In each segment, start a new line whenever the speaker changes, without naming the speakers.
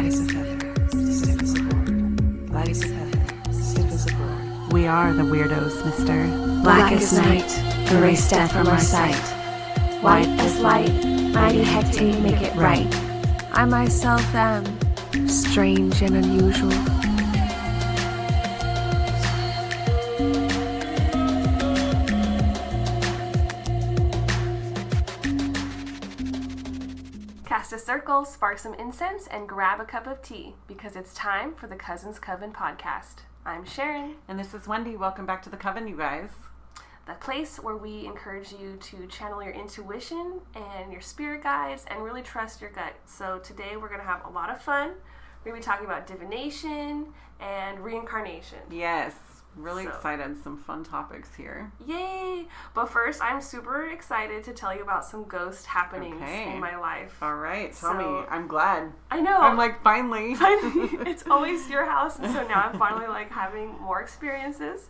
Light as a feather, stiff as a board. Light as a feather, stiff as a board.
We are the weirdos, mister.
Black as night, erase death from our sight. White as light, mighty hectate make it right.
I myself am strange and unusual.
Cast a circle, spark some incense, and grab a cup of tea, because it's time for the Cousins Coven podcast. I'm Sharon.
And this is Wendy. Welcome back to the Coven, you guys.
The place where we encourage you to channel your intuition and your spirit guides and really trust your gut. So today we're going to have a lot of fun. We're going to be talking about divination and reincarnation.
Yes. Really excited. Some fun topics here.
Yay! But first, I'm super excited to tell you about some ghost happenings in my life.
All right. Tell me. I'm glad.
I know.
I'm like, finally.
It's always your house. And so now I'm finally like having more experiences.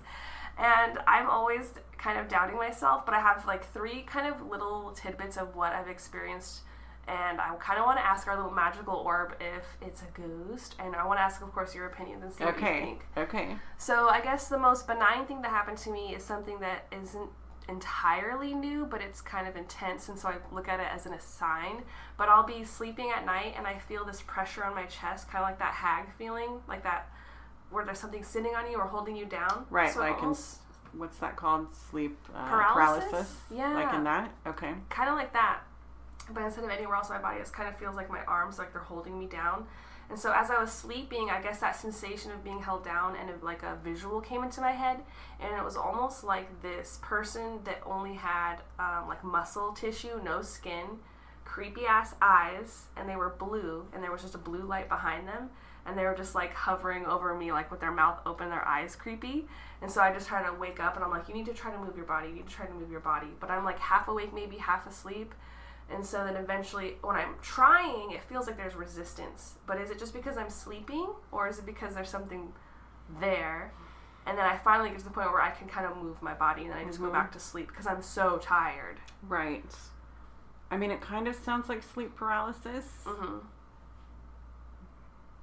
And I'm always kind of doubting myself, but I have like 3 kind of little tidbits of what I've experienced. And I kind of want to ask our little magical orb if it's a ghost. And I want to ask, of course, your opinions and see what you think.
Okay.
So I guess the most benign thing that happened to me is something that isn't entirely new, but it's kind of intense. And so I look at it as a sign. But I'll be sleeping at night and I feel this pressure on my chest, kind of like that hag feeling, like that where there's something sitting on you or holding you down.
Right,
so
like what's that called? Sleep paralysis?
Yeah.
Like in that? Okay.
Kind of like that. But instead of anywhere else in my body, it kind of feels like my arms, like they're holding me down. And so as I was sleeping, I guess that sensation of being held down and like a visual came into my head. And it was almost like this person that only had like muscle tissue, no skin, creepy ass eyes, and they were blue, and there was just a blue light behind them. And they were just like hovering over me, like with their mouth open, their eyes creepy. And so I just tried to wake up and I'm like, you need to try to move your body. You need to try to move your body. But I'm like half awake, maybe half asleep. And so then eventually when I'm trying, it feels like there's resistance. But is it just because I'm sleeping or is it because there's something there? And then I finally get to the point where I can kind of move my body and then I just go back to sleep because I'm so tired.
Right. I mean, it kind of sounds like sleep paralysis.
Mm-hmm.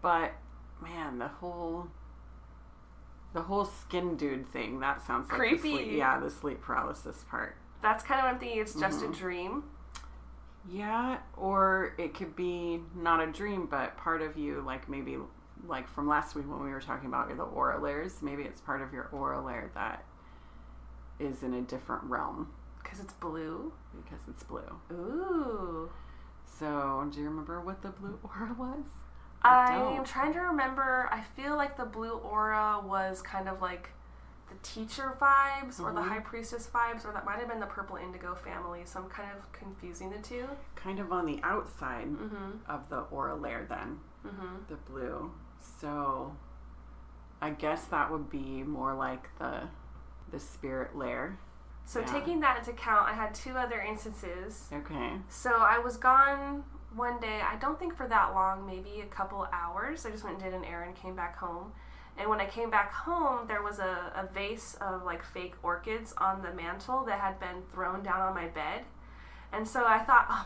But, man, the whole skin dude thing, that sounds like
creepy.
The sleep paralysis part.
That's kind of what I'm thinking. It's just a dream.
Yeah, or it could be not a dream, but part of you, like maybe like from last week when we were talking about the aura layers, maybe it's part of your aura layer that is in a different realm.
Because it's blue?
Because it's blue.
Ooh.
So, do you remember what the blue aura was?
I'm trying to remember. I feel like the blue aura was kind of like the teacher vibes or the high priestess vibes, or that might have been the purple indigo family, so I'm kind of confusing the two.
Kind of on the outside of the aura layer then, the blue. So I guess that would be more like the spirit layer.
So taking that into account, I had 2 other instances.
Okay.
So I was gone one day, I don't think for that long, maybe a couple hours. I just went and did an errand, came back home. And when I came back home, there was a vase of like fake orchids on the mantle that had been thrown down on my bed. And so I thought, oh,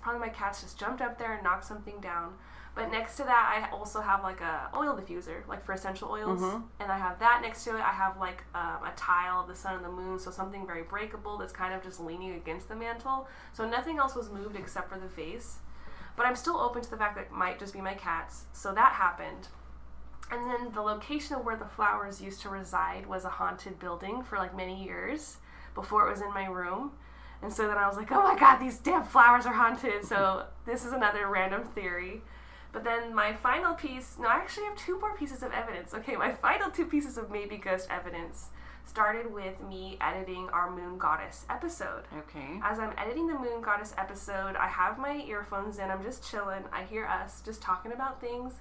probably my cats just jumped up there and knocked something down. But next to that, I also have like a oil diffuser, like for essential oils. And I have that next to it. I have like a tile of the sun and the moon, so something very breakable that's kind of just leaning against the mantle. So nothing else was moved except for the vase. But I'm still open to the fact that it might just be my cats. So that happened. And then the location of where the flowers used to reside was a haunted building for like many years before it was in my room. And so then I was like, oh my God, these damn flowers are haunted. So this is another random theory. But then my final piece, I actually have 2 more pieces of evidence. Okay, my final 2 pieces of maybe ghost evidence started with me editing our Moon Goddess episode.
Okay.
As I'm editing the Moon Goddess episode, I have my earphones in, I'm just chilling. I hear us just talking about things.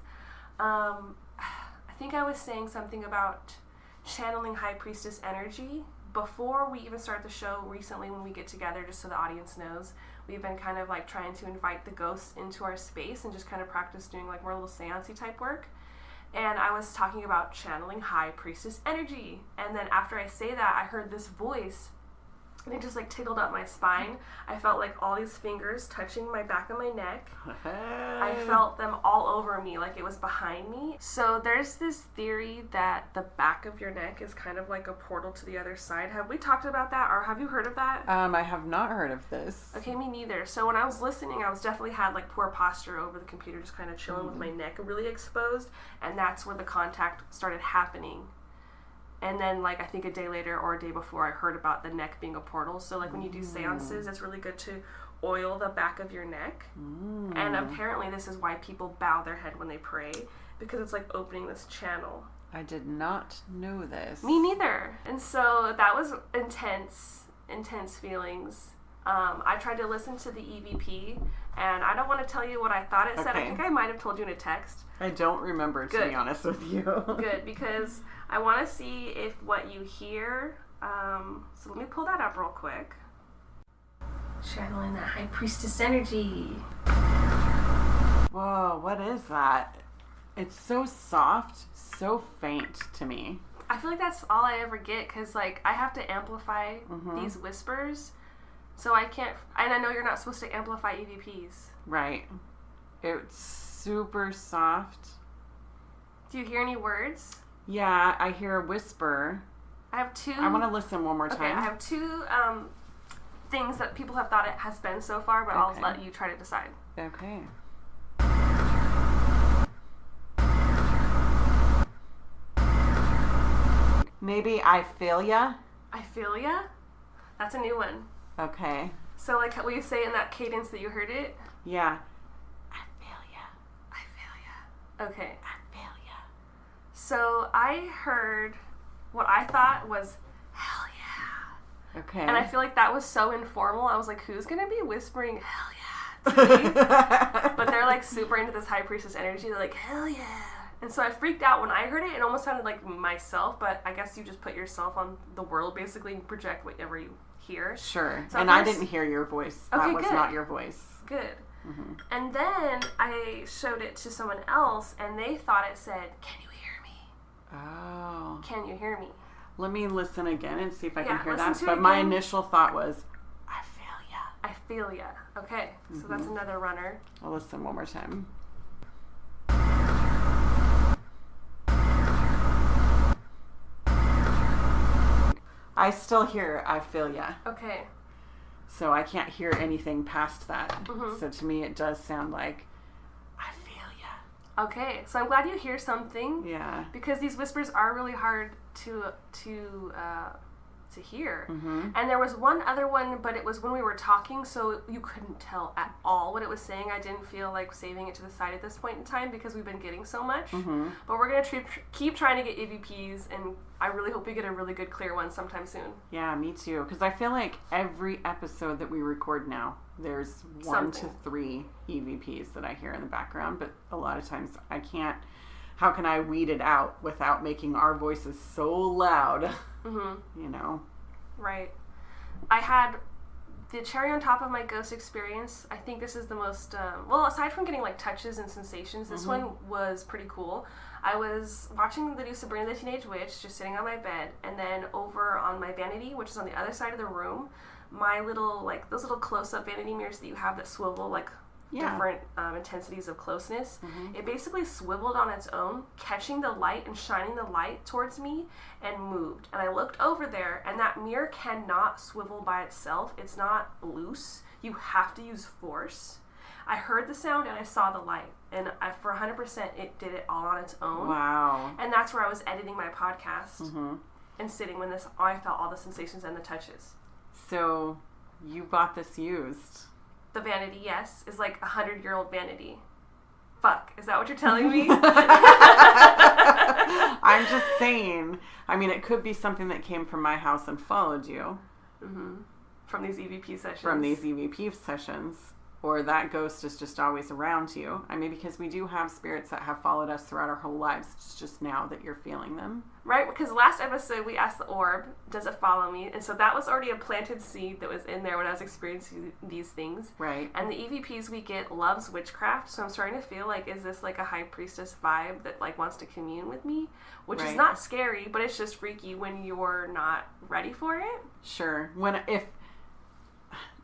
I think I was saying something about channeling High Priestess energy. Before we even start the show recently when we get together, just so the audience knows, we've been kind of like trying to invite the ghosts into our space and just kind of practice doing like more little seance-y type work. And I was talking about channeling High Priestess energy. And then after I say that, I heard this voice and it just like tickled up my spine. I felt like all these fingers touching my back of my neck. I felt them all over me, like it was behind me. So there's this theory that the back of your neck is kind of like a portal to the other side. Have we talked about that, or have you heard of that?
I have not heard of this.
Okay, me neither. So when I was listening, I was definitely had like poor posture over the computer, just kind of chilling with my neck really exposed, and that's where the contact started happening. And then, like, I think a day later or a day before, I heard about the neck being a portal. So, like, when you do seances, it's really good to oil the back of your neck. And apparently this is why people bow their head when they pray, because it's, like, opening this channel.
I did not know this.
Me neither. And so that was intense feelings. I tried to listen to the EVP, and I don't want to tell you what I thought it said. I think I might have told you in a text.
I don't remember, to be honest with you.
Good, because I want to see if what you hear, so let me pull that up real quick. Channeling that high priestess energy.
Whoa, what is that? It's so soft, so faint to me.
I feel like that's all I ever get, because, like, I have to amplify these whispers, so I can't, and I know you're not supposed to amplify EVPs.
Right. It's super soft.
Do you hear any words?
Yeah, I hear a whisper.
I have two.
I want to listen one more time.
Okay, I have two things that people have thought it has been so far, but I'll let you try to decide.
Okay. Maybe I feel ya?
I feel ya? That's a new one.
Okay.
So, like, will you say it in that cadence that you heard it?
Yeah. I feel ya.
I feel ya. Okay.
I feel ya.
So, I heard what I thought was, hell yeah.
Okay.
And I feel like that was so informal. I was like, who's going to be whispering, hell yeah, to me? But they're, like, super into this high priestess energy. They're like, hell yeah. And so I freaked out when I heard it. It almost sounded like myself, but I guess you just put yourself on the world, basically, and project whatever you hear.
Sure.
So
and I didn't hear your voice.
Okay,
that was
good.
not your voice.
Good. And then I showed it to someone else, and they thought it said, can you hear me?
Oh.
Can you hear me?
Let me listen again and see if I can hear
listen
that.
to
But
it
my
again.
initial thought was, I feel ya.
I feel ya. Okay, so that's another runner.
I'll listen one more time. I still hear I feel ya.
Okay.
So I can't hear anything past that. So to me it does sound like I feel ya.
Okay, so I'm glad you hear something.
Yeah.
Because these whispers are really hard to hear. And there was one other one, but it was when we were talking, so you couldn't tell at all what it was saying. I didn't feel like saving it to the side at this point in time because we've been getting so much. But we're going to keep trying to get EVPs, and I really hope we get a really good clear one sometime soon.
Yeah, me too. Because I feel like every episode that we record now, there's 1 to 3 EVPs that I hear in the background, but a lot of times I can't. How can I weed it out without making our voices so loud? You know?
Right. I had the cherry on top of my ghost experience. I think this is the most, well, aside from getting like touches and sensations, this one was pretty cool. I was watching the new Sabrina the Teenage Witch, just sitting on my bed, and then over on my vanity, which is on the other side of the room, my little, like, those little close-up vanity mirrors that you have that swivel, like, different intensities of closeness. It basically swiveled on its own, catching the light and shining the light towards me, and moved. And I looked over there, and that mirror cannot swivel by itself. It's not loose. You have to use force. I heard the sound and I saw the light, and for 100% it did it all on its own.
Wow.
And that's where I was editing my podcast and sitting when I felt all the sensations and the touches.
So you bought this used.
The vanity, yes, is like 100-year-old vanity. Fuck, is that what you're telling me?
I'm just saying. I mean, it could be something that came from my house and followed you.
From these EVP sessions.
From these EVP sessions. or that ghost is just always around you. I mean, because we do have spirits that have followed us throughout our whole lives. It's just now that you're feeling them.
Right, because last episode we asked the orb, does it follow me? And so that was already a planted seed that was in there when I was experiencing these things.
Right.
And the EVPs we get loves witchcraft, so I'm starting to feel like, is this like a high priestess vibe that like wants to commune with me? Which is not scary, but it's just freaky when you're not ready for it.
Sure.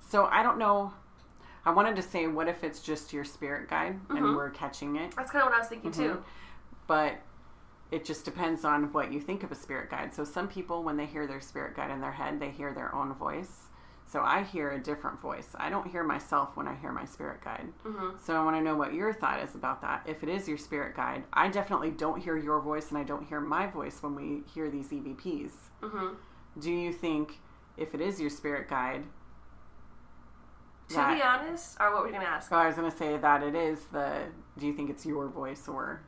So I don't know. I wanted to say, what if it's just your spirit guide and we're catching it?
That's kind of what I was thinking too.
But it just depends on what you think of a spirit guide. So some people, when they hear their spirit guide in their head, they hear their own voice. So I hear a different voice. I don't hear myself when I hear my spirit guide. So I want to know what your thought is about that. If it is your spirit guide, I definitely don't hear your voice and I don't hear my voice when we hear these EVPs. Do you think if it is your spirit guide...
To be honest, or what were you going to ask?
Well, I was going to say that it is do you think it's your voice or...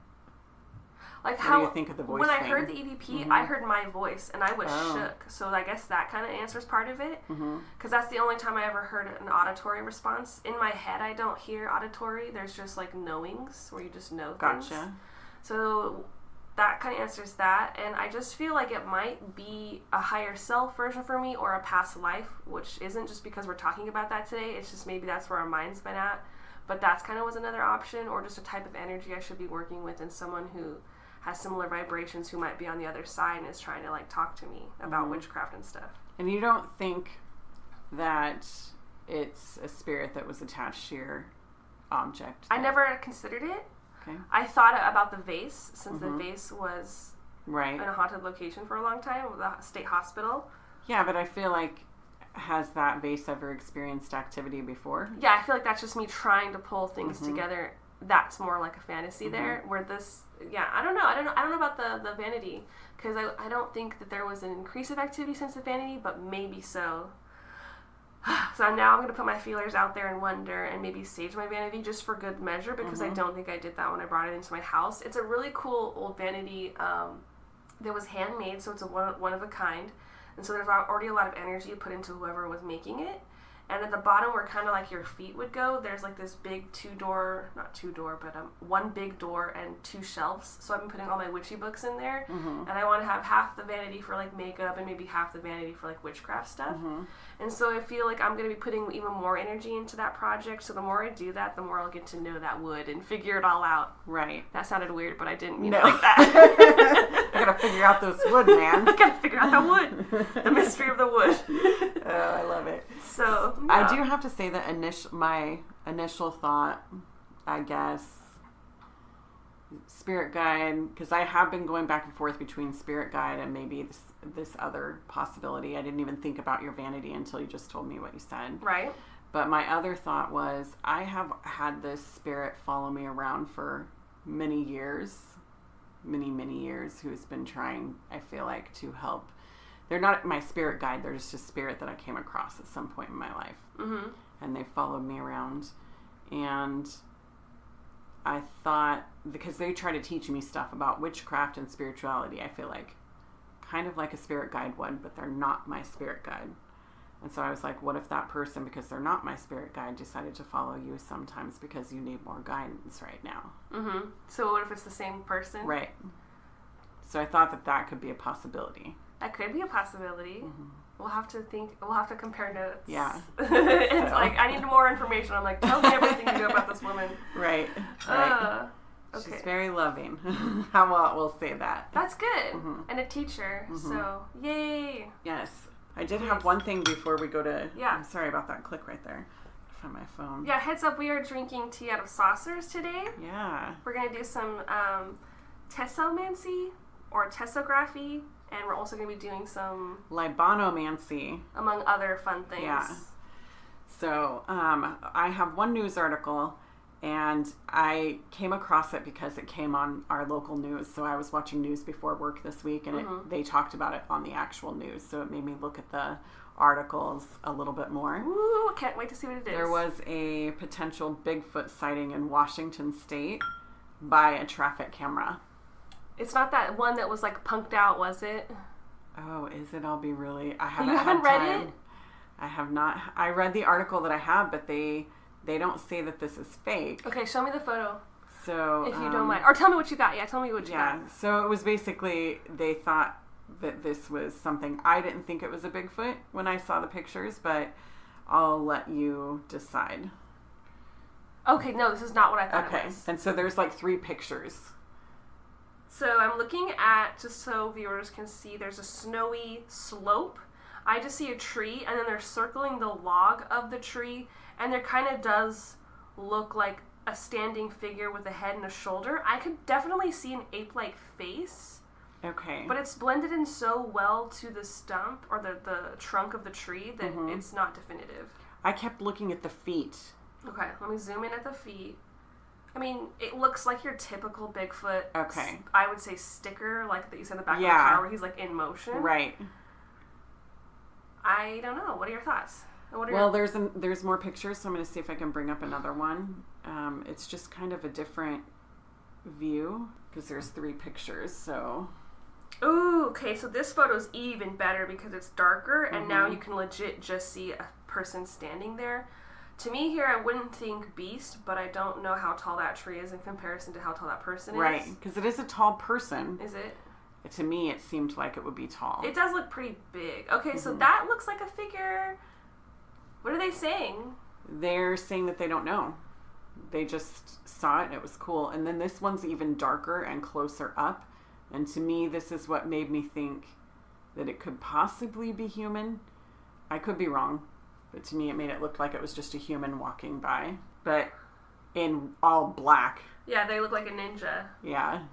Like
what do you think of the voice
when
thing?
I heard the EVP, I heard my voice and I was shook. So I guess that kind of answers part of it. Because that's the only time I ever heard an auditory response. In my head, I don't hear auditory. There's just like knowings where you just know things.
Gotcha.
So that kind of answers that. And I just feel like it might be a higher self version for me or a past life, which isn't just because we're talking about that today. It's just maybe that's where our mind's been at. But that's kind of was another option, or just a type of energy I should be working with, and someone who has similar vibrations who might be on the other side and is trying to like talk to me about witchcraft and stuff.
And you don't think that it's a spirit that was attached to your object?
I never considered it.
Okay.
I thought about the vase, since the vase was in a haunted location for a long time, the state hospital.
Yeah, but I feel like, has that vase ever experienced activity before?
Yeah, I feel like that's just me trying to pull things together. That's more like a fantasy there, where this, I don't know about the vanity, because I don't think that there was an increase of activity since the vanity, but maybe so. So now I'm going to put my feelers out there and wonder, and maybe sage my vanity just for good measure, because I don't think I did that when I brought it into my house. It's a really cool old vanity that was handmade, so it's a one of a kind, and so there's already a lot of energy put into whoever was making it. And at the bottom, where kind of like your feet would go, there's like this big one big door and 2 shelves. So I've been putting all my witchy books in there. And I want to have half the vanity for like makeup and maybe half the vanity for like witchcraft stuff. And so I feel like I'm going to be putting even more energy into that project. So the more I do that, the more I'll get to know that wood and figure it all out.
Right.
That sounded weird, but I didn't mean it like that.
I got to figure out this wood, man.
I got to figure out the wood. The mystery of the wood.
Oh, I love it.
So...
I do have to say that my initial thought, I guess, spirit guide, because I have been going back and forth between spirit guide and maybe this other possibility. I didn't even think about your vanity until you just told me what you said.
Right.
But my other thought was, I have had this spirit follow me around for many years, who has been trying, I feel like, to help. They're not my spirit guide. They're just a spirit that I came across at some point in my life. And they followed me around. And I thought, because they try to teach me stuff about witchcraft and spirituality, I feel like, kind of like a spirit guide would, but they're not my spirit guide. And so I was like, what if that person, because they're not my spirit guide, decided to follow you sometimes because you need more guidance right now?
So what if it's the same person?
Right. So I thought that could be a possibility.
That could be a possibility. We'll have to compare notes.
Yeah.
It's like, I need more information. I'm like, tell me everything you know about this woman.
Right.
Okay.
She's very loving. How about we'll say that?
That's good. And a teacher. So, yay.
Yes. I did have one thing before we go to...
Yeah.
I'm sorry about that click right there. I found my phone.
Yeah, heads up, we are drinking tea out of saucers today.
Yeah.
We're going to do some tessomancy or tessography. And we're also going to be doing some...
Libanomancy.
Among other fun things.
Yeah. So, I have one news article, and I came across it because it came on our local news. So I was watching news before work this week, and they talked about it on the actual news. So it made me look at the articles a little bit more.
Ooh, can't wait to see what it is.
There was a potential Bigfoot sighting in Washington State by a traffic camera.
It's not that one that was like punked out, was it?
Oh, is it? I'll be really...
You haven't read it?
I have not. I read the article that I have, but they they don't say that this is fake.
Okay, show me the photo.
So
if you don't mind. Or tell me what you got. Yeah, tell me what you got.
Yeah, so it was basically, they thought that this was something. I didn't think it was a Bigfoot when I saw the pictures, but I'll let you decide.
Okay, no, this is not what I thought it was.
And so there's like 3 pictures.
So I'm looking at, just so viewers can see, there's a snowy slope. I just see a tree, and then they're circling the log of the tree, and there kind of does look like a standing figure with a head and a shoulder. I could definitely see an ape-like face.
Okay.
But it's blended in so well to the stump, or the trunk of the tree, that it's not definitive.
I kept looking at the feet.
Okay, let me zoom in at the feet. I mean, it looks like your typical Bigfoot.
Okay.
I would say sticker, like that you see in the back of the car where he's like in motion.
Right.
I don't know. What are your thoughts?
There's more pictures, so I'm going to see if I can bring up another one. It's just kind of a different view because there's 3 pictures. So.
Ooh, okay. So this photo's even better because it's darker, and now you can legit just see a person standing there. To me, here I wouldn't think beast, but I don't know how tall that tree is in comparison to how tall that person is.
Right, because it is a tall person.
Is it?
To me, it seemed like it would be tall.
It does look pretty big. Okay, so that looks like a figure. What are they saying?
They're saying that they don't know. They just saw it and it was cool. And then this one's even darker and closer up. And to me, this is what made me think that it could possibly be human. I could be wrong, but to me it made it look like it was just a human walking by. But in all black.
Yeah, they look like a ninja.
Yeah.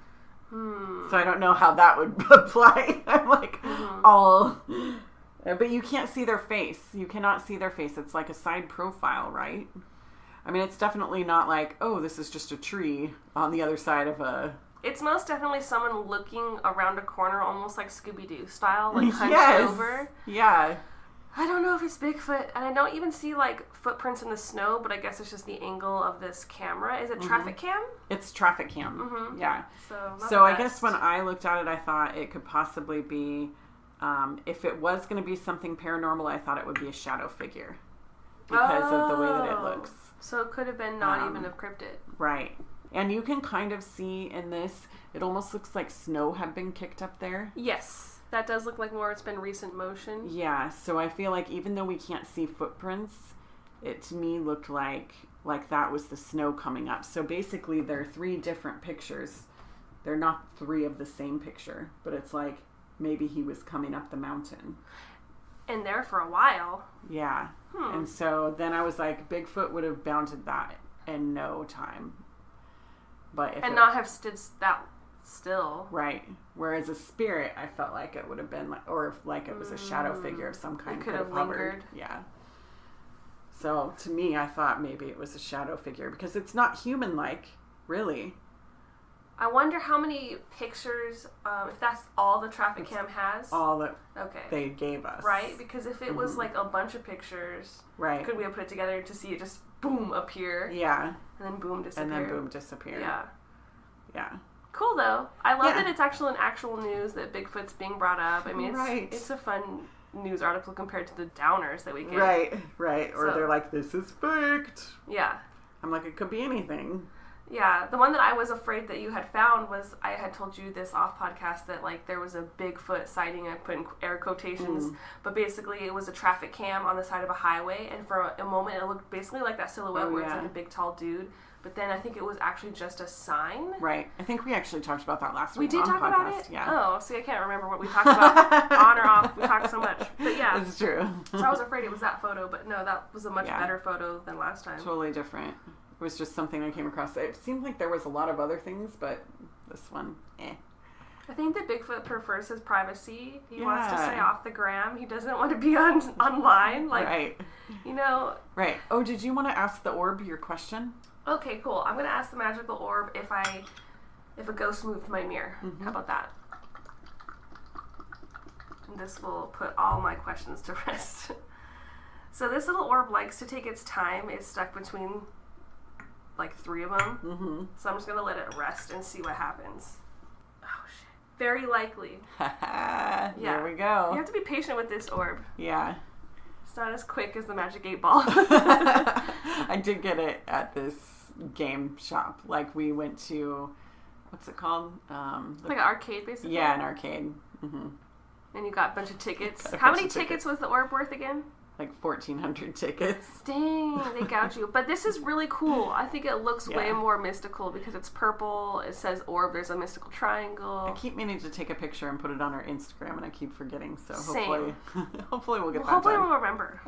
So I don't know how that would apply. I'm like, all... But you can't see their face. You cannot see their face. It's like a side profile, right? I mean, it's definitely not like, oh, this is just a tree on the other side of a...
It's most definitely someone looking around a corner, almost like Scooby-Doo style, like hunched over.
Yeah.
I don't know if it's Bigfoot, and I don't even see like footprints in the snow, but I guess it's just the angle of this camera. Is it traffic cam?
It's traffic cam. Yeah.
So
I guess when I looked at it, I thought it could possibly be, if it was going to be something paranormal, I thought it would be a shadow figure because of the way that it looks.
So it could have been not even a cryptid.
Right. And you can kind of see in this, it almost looks like snow had been kicked up there.
Yes. That does look like more it's been recent motion.
Yeah, so I feel like even though we can't see footprints, it to me looked like that was the snow coming up. So basically there are 3 different pictures. They're not 3 of the same picture, but it's like maybe he was coming up the mountain.
And there for a while.
Yeah. And so then I was like, Bigfoot would have bounded that in no time. But if
not have stood that still.
Right. Whereas a spirit, I felt like it would have been like, or if like it was a shadow figure of some kind,
could have lingered.
Yeah. So to me, I thought maybe it was a shadow figure because it's not human-like, really.
I wonder how many pictures, if that's all the traffic cam has.
All that they gave us.
Right? Because if it was like a bunch of pictures,
right,
could we have put it together to see it just boom appear?
Yeah.
And then boom disappear.
And then boom disappear.
Yeah.
Yeah.
Cool though. I love that it's actually an actual news that Bigfoot's being brought up. I mean, it's a fun news article compared to the downers that we get.
Right. Or they're like, this is faked.
Yeah.
I'm like, it could be anything.
Yeah. The one that I was afraid that you had found was, I had told you this off podcast that like there was a Bigfoot sighting, I put in air quotations, but basically it was a traffic cam on the side of a highway, and for a moment it looked basically like that silhouette where it's like a big tall dude. But then I think it was actually just a sign.
Right. I think we actually talked about that last week.
We did talk
podcast.
about it?
Yeah.
Oh, see, I can't remember what we talked about on or off. We talked so much. But yeah.
It's true.
So I was afraid it was that photo, but no, that was a much better photo than last time.
Totally different. It was just something I came across. It seemed like there was a lot of other things, but this one,
I think that Bigfoot prefers his privacy. He wants to stay off the gram. He doesn't want to be online. Like,
right.
You know.
Right. Oh, did you want to ask the orb your question?
Okay, cool. I'm going to ask the magical orb if a ghost moved my mirror. Mm-hmm. How about that? And this will put all my questions to rest. So this little orb likes to take its time. It's stuck between like 3 of them. Mm-hmm. So I'm just going to let it rest and see what happens. Oh, shit. Very likely.
There we go.
You have to be patient with this orb.
Yeah.
It's not as quick as the Magic 8 Ball.
I did get it at this game shop. Like, we went to, what's it called?
Like an arcade, basically?
Yeah, an arcade. Mm-hmm.
And you got a bunch of tickets. How many tickets was the orb worth again?
Like 1,400 tickets.
Dang, they gouge you. But this is really cool. I think it looks way
Yeah.
more mystical because it's purple. It says orb. There's a mystical triangle.
I keep meaning to take a picture and put it on our Instagram, and I keep forgetting. So
Same.
hopefully we'll get that
Hopefully
done.
we'll remember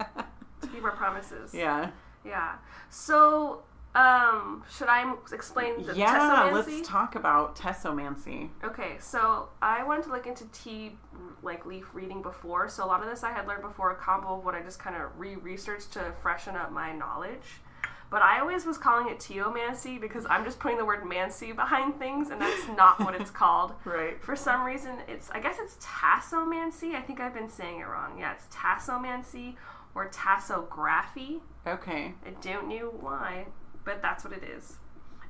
to keep our promises.
Yeah.
Yeah. So, should I explain the
Yeah,
tessomancy?
let's talk about tessomancy.
Okay, so I wanted to look into tea, like leaf reading before. So a lot of this I had learned before, a combo of what I just kind of researched to freshen up my knowledge. But I always was calling it teomancy because I'm just putting the word mancy behind things, and that's not what it's called.
Right.
For some reason, I guess it's tassomancy. I think I've been saying it wrong. Yeah, it's tassomancy or tassography.
Okay.
I don't know why, but that's what it is.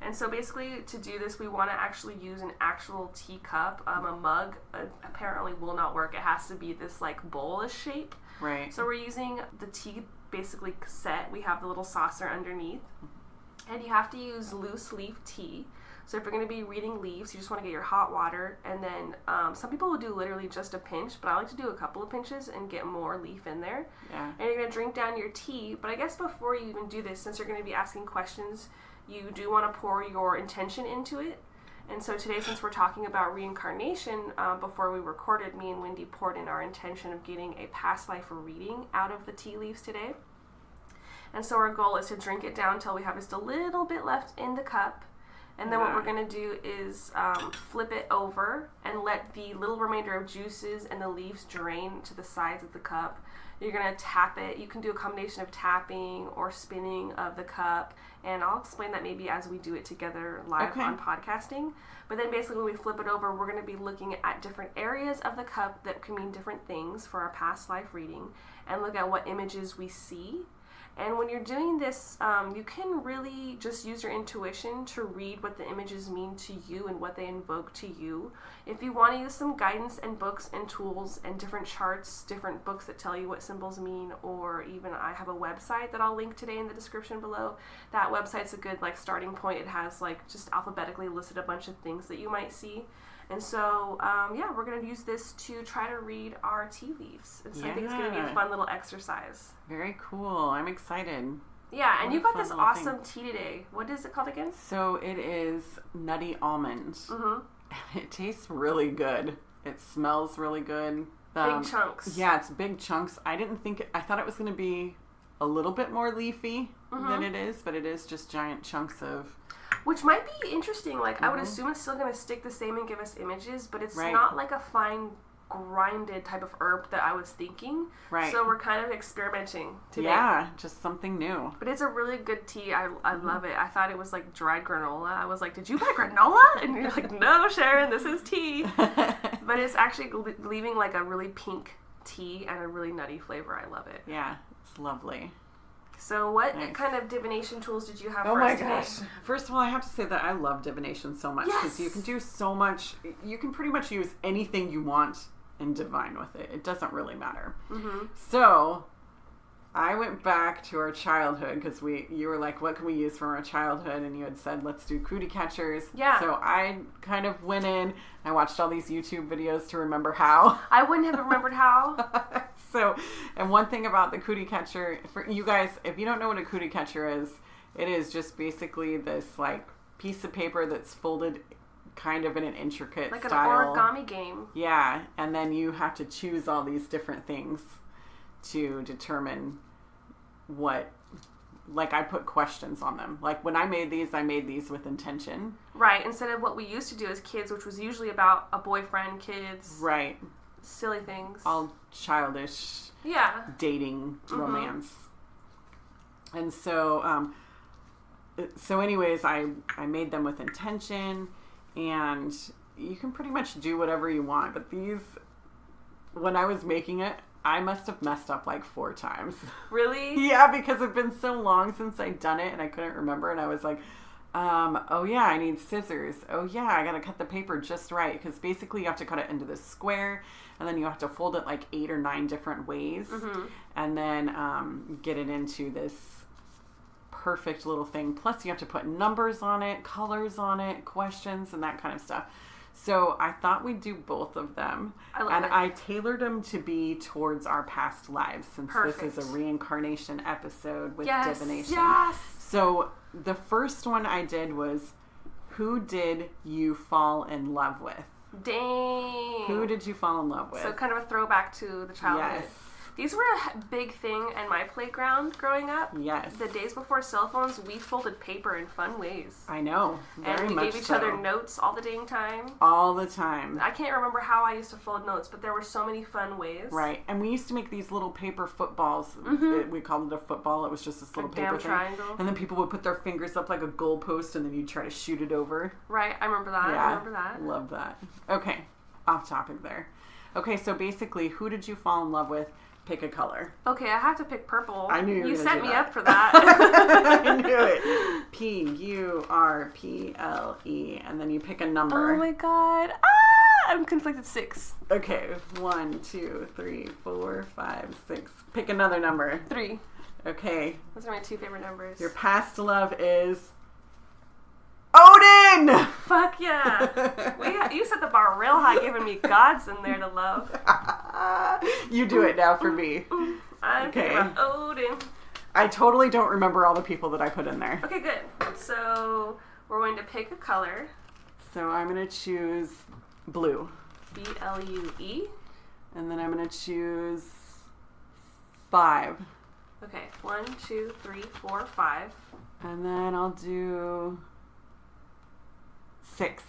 And so basically, to do this, we want to actually use an actual teacup. A mug apparently will not work. It has to be this like bowl-ish shape.
Right.
So we're using the tea basically set. We have the little saucer underneath. And you have to use loose leaf tea. So if you're going to be reading leaves, you just want to get your hot water. And then some people will do literally just a pinch, but I like to do a couple of pinches and get more leaf in there.
Yeah.
And you're going to drink down your tea. But I guess before you even do this, since you're going to be asking questions, you do want to pour your intention into it. And so today, since we're talking about reincarnation, before we recorded, me and Wendy poured in our intention of getting a past life reading out of the tea leaves today. And so our goal is to drink it down until we have just a little bit left in the cup. And then what we're going to do is flip it over and let the little remainder of juices and the leaves drain to the sides of the cup. You're going to tap it. You can do a combination of tapping or spinning of the cup. And I'll explain that maybe as we do it together live on podcasting. But then basically when we flip it over, we're going to be looking at different areas of the cup that can mean different things for our past life reading and look at what images we see. And when you're doing this, you can really just use your intuition to read what the images mean to you and what they invoke to you. If you want to use some guidance and books and tools and different charts, different books that tell you what symbols mean, or even I have a website that I'll link today in the description below. That website's a good starting point. It has just alphabetically listed a bunch of things that you might see. And so, we're going to use this to try to read our tea leaves. And so I think it's going to be a fun little exercise.
Very cool. I'm excited.
Yeah, and you got this awesome tea today. What is it called again?
So it is nutty almond. Mm-hmm. It tastes really good. It smells really good.
Big chunks.
Yeah, it's big chunks. I thought it was going to be a little bit more leafy than it is, but it is just giant chunks of...
Which might be interesting. I would assume it's still going to stick the same and give us images, but it's not like a fine grinded type of herb that I was thinking.
Right.
So we're kind of experimenting today.
Yeah, just something new.
But it's a really good tea. I love it. I thought it was like dried granola. I was like, did you buy granola? And you're like, no, Sharon, this is tea. But it's actually leaving like a really pink tea and a really nutty flavor. I love it.
Yeah, it's lovely.
So what kind of divination tools did you have for us today?
Oh my gosh. First of all, I have to say that I love divination so much because you can do so much. You can pretty much use anything you want and divine with it. It doesn't really matter. Mm-hmm. So I went back to our childhood because you were like, what can we use from our childhood? And you had said, let's do cootie catchers. Yeah. So I kind of went in. I watched all these YouTube videos to remember how.
I wouldn't have remembered how.
And one thing about the cootie catcher, for you guys, if you don't know what a cootie catcher is, it is just basically this piece of paper that's folded kind of in an intricate style.
Like an origami game.
Yeah, and then you have to choose all these different things to determine what, I put questions on them. When I made these with intention.
Right, instead of what we used to do as kids, which was usually about a boyfriend, kids.
Right.
Silly things.
All childish.
Yeah.
Dating romance. And so, anyways, I made them with intention, and you can pretty much do whatever you want. But these, when I was making it, I must have messed up 4 times.
Really?
Yeah, because it's been so long since I'd done it, and I couldn't remember, and I was like, Oh yeah, I need scissors. Oh yeah, I gotta cut the paper just right, because basically you have to cut it into this square, and then you have to fold it like 8 or 9 different ways, and then get it into this perfect little thing. Plus you have to put numbers on it, colors on it, questions, and that kind of stuff. So I thought we'd do both of them. I tailored them to be towards our past lives, since this is a reincarnation episode with divination.
Yes.
So the first one I did was, who did you fall in love with?
Dang.
Who did you fall in love with?
So kind of a throwback to the childhood.
Yes.
These were a big thing in my playground growing up.
Yes.
The days before cell phones, we folded paper in fun ways.
I know. Very
and we
much
gave each
so.
other notes all the dang time.
All the time.
I can't remember how I used to fold notes, but there were so many fun ways.
Right. And we used to make these little paper footballs. We called it a football. It was just this little paper
damn
thing.
triangle.
And then people would put their fingers up like a goalpost, and then you'd try to shoot it over.
Right. I remember that.
Yeah.
I remember that.
Love that. Okay. Off topic there. Okay, so basically, who did you fall in love with? Pick a color.
Okay, I have to pick purple.
I knew you were
You
gonna
set
do
me
that.
up for that.
I knew it. Purple. And then you pick a number.
Oh my god. I'm conflicted. 6.
Okay. 1, 2, 3, 4, 5, 6. Pick another number.
3.
Okay.
Those are my 2 favorite numbers.
Your past love is Odin!
Fuck yeah. You set the bar real high, giving me gods in there to love.
You do it now for me.
I'm
Okay.
thinking about Odin.
I totally don't remember all the people that I put in there.
Okay, good. So we're going to pick a color.
So I'm going to choose blue.
BLUE.
And then I'm going to choose 5.
Okay, 1, 2, 3, 4, 5.
And then I'll do 6.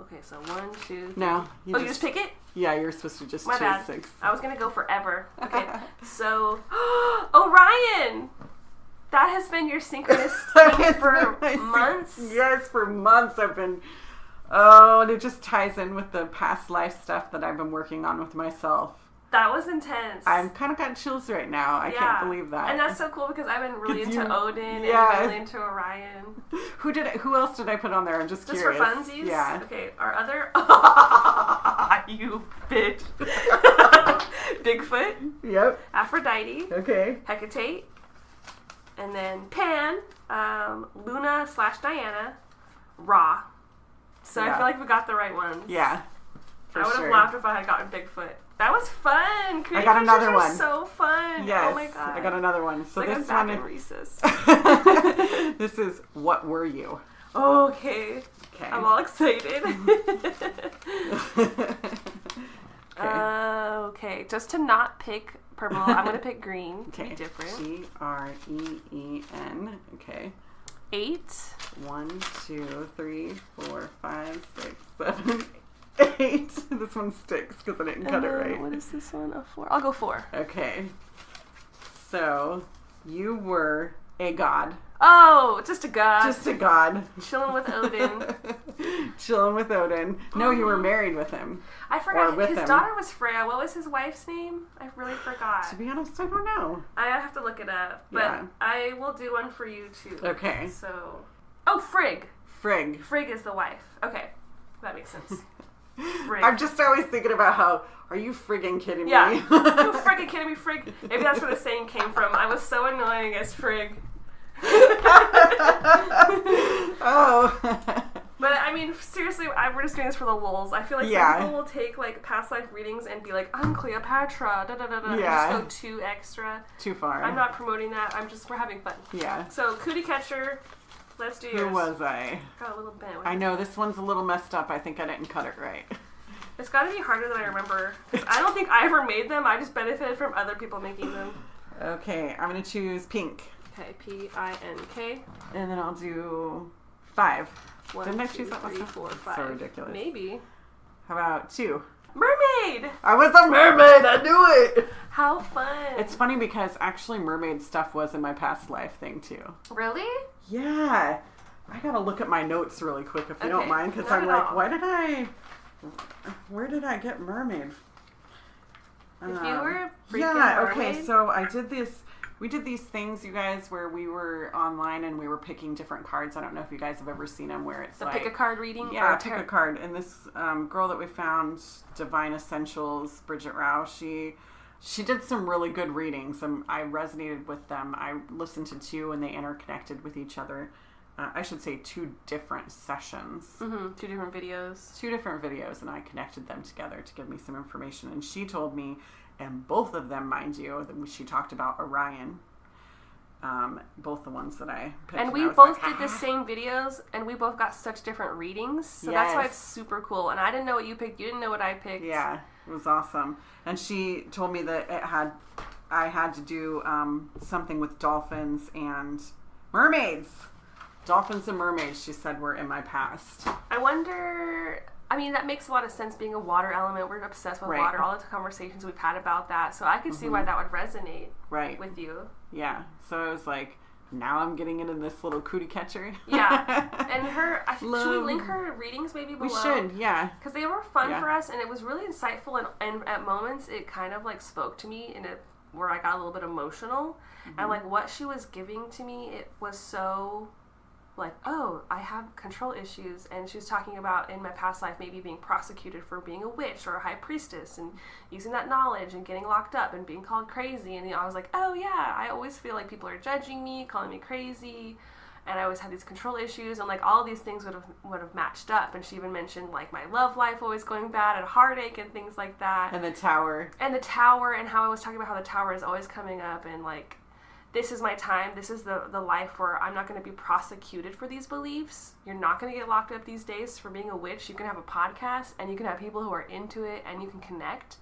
Okay, so 1, 2, 3.
No.
You just pick it?
Yeah, you're supposed to just
My
choose
bad.
6.
I was gonna go forever. Okay, so Orion. That has been your synchronous thing for months.
Yes, for months I've been. Oh, and it just ties in with the past life stuff that I've been working on with myself.
That was intense.
I'm kind of got chills right now. I can't believe that.
And that's so cool because I've been really into Odin and really into Orion.
Who else did I put on there? I'm just curious.
Just for funsies?
Yeah.
Okay, our other... you bitch. Bigfoot.
Yep.
Aphrodite.
Okay.
Hecate. And then Pan. Luna/Diana. Ra. So I feel like we got the right ones.
Yeah.
I would have laughed if I had gotten Bigfoot. That was fun.
I got another one.
So fun.
Yes.
Oh my god.
I got another one. So
it's like
this
I'm
one
back in recess.
This is What Were You?
Okay.
Okay.
I'm all excited.
Okay.
Okay. Just to not pick purple, I'm gonna pick green. To
Okay.
be different.
GREEN. Okay.
8.
1, 2, 3, 4, 5, 6, 7, 8. This one sticks because I didn't cut it right.
What is this one? A 4. I'll go 4.
Okay. So you were a god.
Oh, just a god.
Just a god.
Chilling with Odin.
Chilling with Odin. No, you were married with him.
I forgot.
Or with
His
him.
daughter was Freya. What was his wife's name? I really forgot.
To be honest, I don't know.
I have to look it up. But
Yeah.
I will do one for you too.
Okay.
So. Oh, Frigg.
Frigg.
Frigg is the wife. Okay. That makes sense. Frigg.
I'm just always thinking about how, are you friggin' kidding me?
Yeah. You friggin' kidding me, Frigg? Maybe that's where the saying came from. I was so annoying as Frigg.
Oh.
But I mean, seriously, we're just doing this for the lulz. I feel like some people will take like past life readings and be like, I'm Cleopatra, da da da da, and just go too extra.
Too far.
I'm not promoting that. We're having fun.
Yeah.
So Cootie Catcher, let's do yours.
Who was I?
Got a little bent.
I know this one's a little messed up. I think I didn't cut it right.
It's got to be harder than I remember. 'Cause I don't think I ever made them. I just benefited from other people making them.
Okay, I'm gonna choose pink.
Okay, PINK.
And then I'll do 5.
1,
Didn't I
2,
choose that
3,
myself?
4,
That's
5.
so ridiculous.
Maybe.
How about 2?
Mermaid!
I was a mermaid! I knew it!
How fun.
It's funny because actually mermaid stuff was in my past life thing too.
Really?
Yeah. I gotta look at my notes really quick if you don't mind, because
Not
I'm
at
like,
all.
where did I get mermaid?
If you were a freaking
yeah,
mermaid.
okay, so I did this We did these things, you guys, where we were online and we were picking different cards. I don't know if you guys have ever seen them, where it's
The pick a card reading?
Yeah, pick a card. And this girl that we found, Divine Essentials, Bridget Rao, she did some really good readings. I resonated with them. I listened to 2 and they interconnected with each other. I should say 2 different sessions.
2 different videos.
2 different videos, and I connected them together to give me some information. And she told me, and both of them, mind you, that she talked about Orion. Both the ones that I picked.
And we both did the same videos, and we both got such different readings. So that's why it's super cool. And I didn't know what you picked. You didn't know what I picked.
Yeah, it was awesome. And she told me that I had to do something with dolphins and mermaids. Dolphins and mermaids, she said, were in my past.
I wonder... I mean, that makes a lot of sense being a water element. We're obsessed with water. All the conversations we've had about that. So I could see why that would resonate with you.
Yeah. So I was like, now I'm getting into this little cootie catcher.
Yeah. And should we link her readings maybe below?
We should, yeah.
Because they were fun for us, and it was really insightful. And at moments, it kind of like spoke to me where I got a little bit emotional. And like what she was giving to me, it was so... like, oh, I have control issues, and she was talking about in my past life maybe being prosecuted for being a witch or a high priestess and using that knowledge and getting locked up and being called crazy. And I was like, oh yeah, I always feel like people are judging me, calling me crazy, and I always had these control issues, and like all of these things would have matched up. And she even mentioned like my love life always going bad and heartache and things like that.
And the tower,
and how I was talking about how the tower is always coming up, and like, this is my time. This is the life where I'm not going to be prosecuted for these beliefs. You're not going to get locked up these days for being a witch. You can have a podcast, and you can have people who are into it, and you can connect.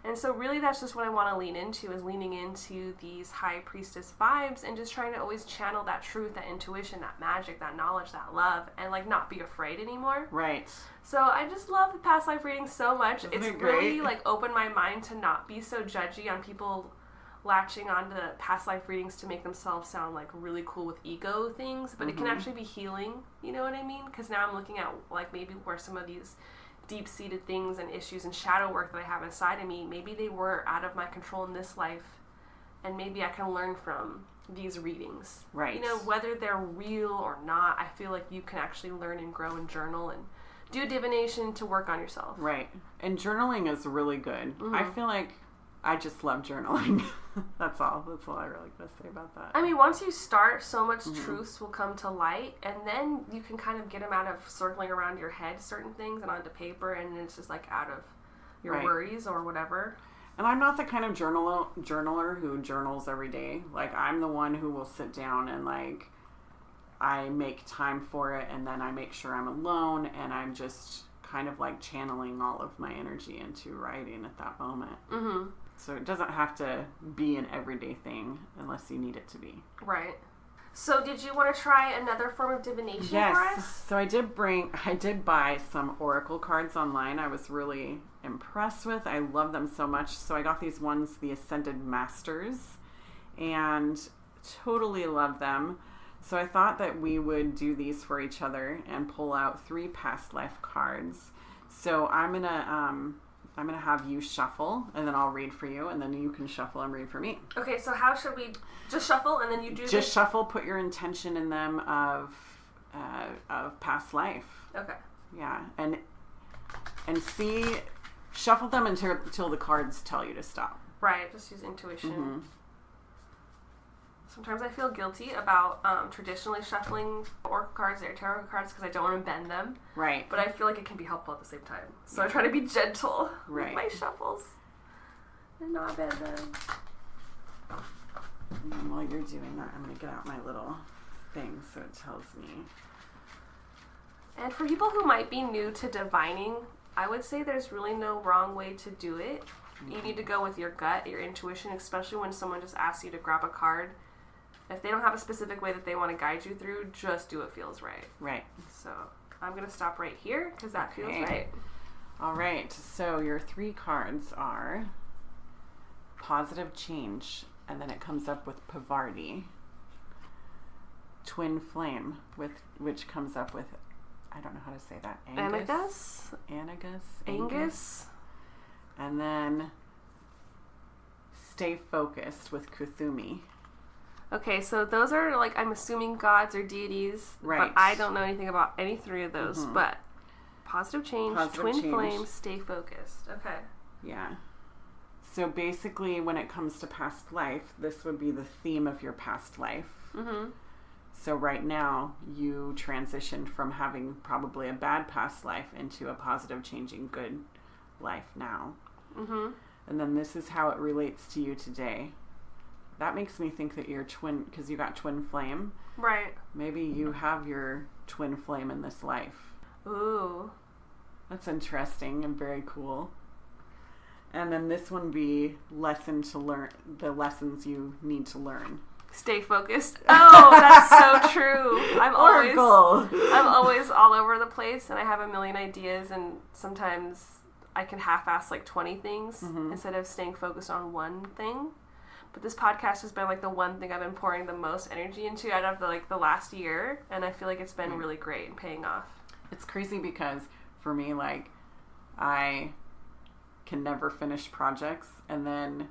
And so really that's just what I want to lean into, is leaning into these high priestess vibes and just trying to always channel that truth, that intuition, that magic, that knowledge, that love, and like not be afraid anymore.
Right.
So I just love the past life readings so much.
Isn't it
really like opened my mind to not be so judgy on people latching onto past life readings to make themselves sound like really cool with ego things, but it can actually be healing, you know what I mean? Because now I'm looking at like maybe where some of these deep-seated things and issues and shadow work that I have inside of me, maybe they were out of my control in this life, and maybe I can learn from these readings.
Right.
You know, whether they're real or not, I feel like you can actually learn and grow and journal and do divination to work on yourself. Right.
And journaling is really good. I feel like I just love journaling. That's all I really got to say about that.
I mean, once you start, so much truths will come to light, and then you can kind of get them out of circling around your head, certain things, and onto paper, and it's just like out of your worries or whatever.
And I'm not the kind of journaler who journals every day. Like, I'm the one who will sit down and like, I make time for it, and then I make sure I'm alone, and I'm just kind of like channeling all of my energy into writing at that moment. So it doesn't have to be an everyday thing unless you need it to be.
Right. So did you want to try another form of divination for us?
So I did buy some oracle cards online. I was really impressed with. I love them so much. So I got these ones, the Ascended Masters, and totally love them. So I thought that we would do these for each other and pull out 3 past life cards. So I'm gonna have you shuffle, and then I'll read for you, and then you can shuffle and read for me.
Okay, so how should we just shuffle, and then you do
just shuffle? Put your intention in them of past life.
Okay.
Yeah, and shuffle them until the cards tell you to stop.
Right. Just use intuition. Sometimes I feel guilty about traditionally shuffling oracle cards or tarot cards because I don't want to bend them.
Right.
But I feel like it can be helpful at the same time. So I try to be gentle with my shuffles and not bend them.
And then while you're doing that, I'm going to get out my little thing so it tells me.
And for people who might be new to divining, I would say there's really no wrong way to do it. You need to go with your gut, your intuition, especially when someone just asks you to grab a card. If they don't have a specific way that they want to guide you through, just do what feels right.
Right.
So I'm going to stop right here because that feels right.
All right. So your 3 cards are Positive Change, and then it comes up with Pavarti. Twin Flame, which comes up with, I don't know how to say that. Angus. And then Stay Focused with Kuthumi.
Okay, so those are, like, I'm assuming gods or deities.
Right.
But I don't know anything about any three of those. But positive change, twin
change.
flames, stay focused. Okay.
Yeah. So basically, when it comes to past life, this would be the theme of your past life.
Mm-hmm.
So right now, you transitioned from having probably a bad past life into a positive, changing, good life now.
Mm-hmm.
And then this is how it relates to you today. That makes me think that you're twin, because you got twin flame.
Right.
Maybe you have your twin flame in this life.
Ooh.
That's interesting and very cool. And then this one be lesson to learn, the lessons you need to learn.
Stay focused. Oh, that's so true. I'm
Oracle.
always all over the place, and I have a million ideas, and sometimes I can half-ass like 20 things instead of staying focused on one thing. But this podcast has been like the one thing I've been pouring the most energy into out of the last year, and I feel like it's been really great and paying off.
It's crazy because for me, like, I can never finish projects, and then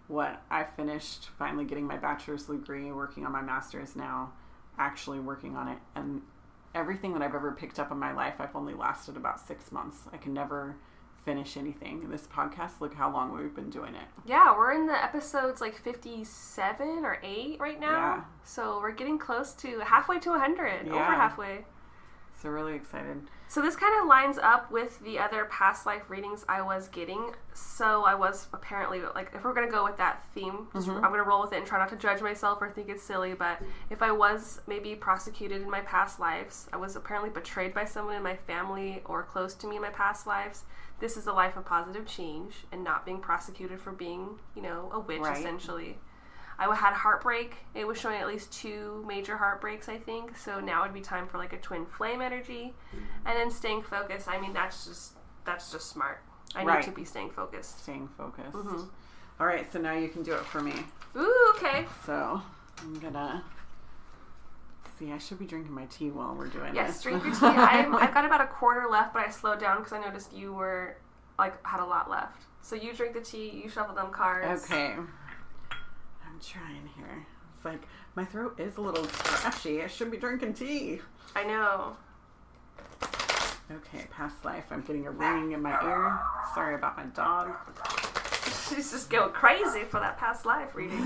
what I finished finally getting my bachelor's degree, working on my master's now, actually working on it, and everything that I've ever picked up in my life, I've only lasted about 6 months. I can never finish anything. This podcast, look how long we've been doing it.
Yeah, we're in the episodes like 57 or 8 right now.
Yeah.
So we're getting close to halfway to 100.
Yeah.
Over halfway.
So really excited.
So this kind of lines up with the other past life readings I was getting. So I was apparently, like, if we're going to go with that theme, I'm going to roll with it and try not to judge myself or think it's silly, but if I was maybe prosecuted in my past lives, I was apparently betrayed by someone in my family or close to me in my past lives, this is a life of positive change and not being prosecuted for being, a witch,
Right.
essentially. I had heartbreak. It was showing at least 2 major heartbreaks, I think. So now it'd be time for like a twin flame energy. And then staying focused. I mean, that's just smart. I need to be staying focused.
Staying focused. All right, so now you can do it for me.
Ooh, okay.
So I'm gonna see. I should be drinking my tea while we're doing this.
Yes, drink your tea. I've got about a quarter left, but I slowed down because I noticed you were had a lot left. So you drink the tea. You shuffle them cards.
Okay. I'm trying here. It's like my throat is a little scratchy. I should be drinking tea.
I know.
Okay, past life. I'm getting a ringing in my ear. Sorry about my dog.
She's just going crazy for that past life reading.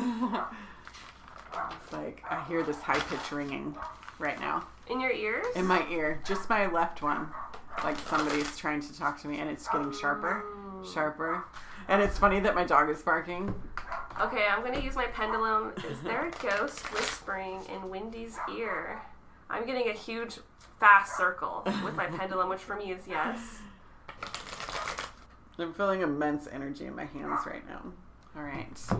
It's like I hear this high-pitched ringing right now.
In your ears?
In my ear. Just my left one. Like somebody's trying to talk to me and it's getting sharper. Sharper. And it's funny that my dog is barking.
Okay, I'm going to use my pendulum. Is there a ghost whispering in Wendy's ear? I'm getting a huge, fast circle with my pendulum, which for me is yes.
I'm feeling immense energy in my hands right now. All right. Here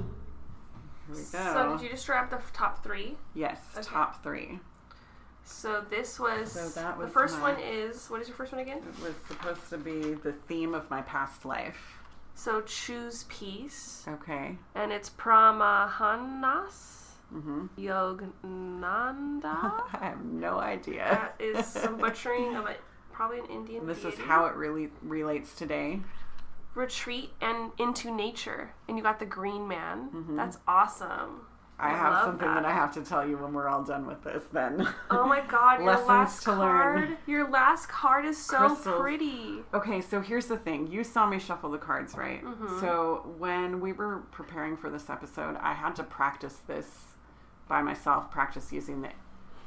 we go.
So did you just draw up the top 3?
Yes,
Okay.
top 3.
So this was,
So that was
the first
my-
one is, what is your first one again?
It was supposed to be the theme of my past life.
So choose peace.
Okay.
And it's Pramahanas
Mm-hmm.
Yogananda.
I have no idea.
That is some butchering of probably an Indian
And this is
deity.
how it really relates today.
Retreat and into nature. And you got the green man.
Mm-hmm.
That's awesome.
I have
love
something that I have to tell you when we're all done with this then.
Oh my god, your
Lessons
last
to
card.
learn.
Your last card is so
Crystals.
pretty.
Okay, so here's the thing. You saw me shuffle the cards, right?
Mm-hmm.
So when we were preparing for this episode, I had to practice this by myself, practice using the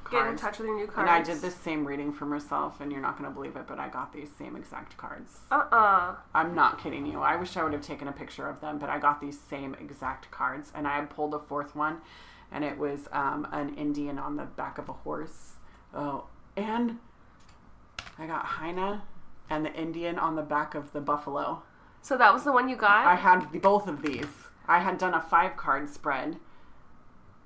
cards.
Get in touch with your new cards.
And I did this same reading for myself, and you're not going to believe it, but I got these same exact cards. I'm not kidding you. I wish I would have taken a picture of them, but I got these same exact cards, and I had pulled a 4th one, and it was an Indian on the back of a horse. Oh, and I got Hyena and the Indian on the back of the buffalo.
So that was the one you got?
I had both of these. I had done a 5-card spread.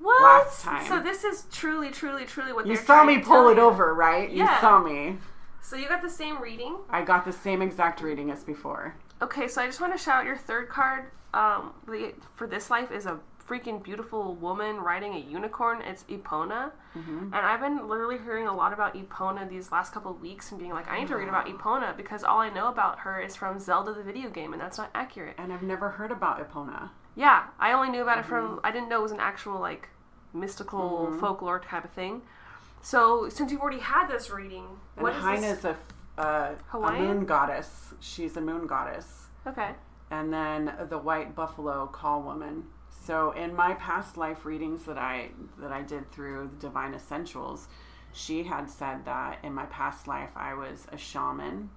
What?
Last time.
So this is truly, truly, truly what
You
they're
saw
trying
me
to
pull
tell
it
you.
over, right?
Yeah.
You saw me.
So you got the same reading?
I got the same exact reading as before.
Okay, so I just want to shout out your 3rd card. For this life is a freaking beautiful woman riding a unicorn. It's Epona.
Mm-hmm.
And I've been literally hearing a lot about Epona these last couple of weeks and being like, I need to read about Epona because all I know about her is from Zelda the video game, and that's not accurate.
And I've never heard about Epona.
Yeah, I only knew about it from, I didn't know it was an actual, mystical folklore type of thing. So since you've already had this reading, what is
Haina
this?
is a moon goddess. She's a moon goddess.
Okay.
And then the white buffalo call woman. So in my past life readings that I did through the Divine Essentials, she had said that in my past life I was a shaman.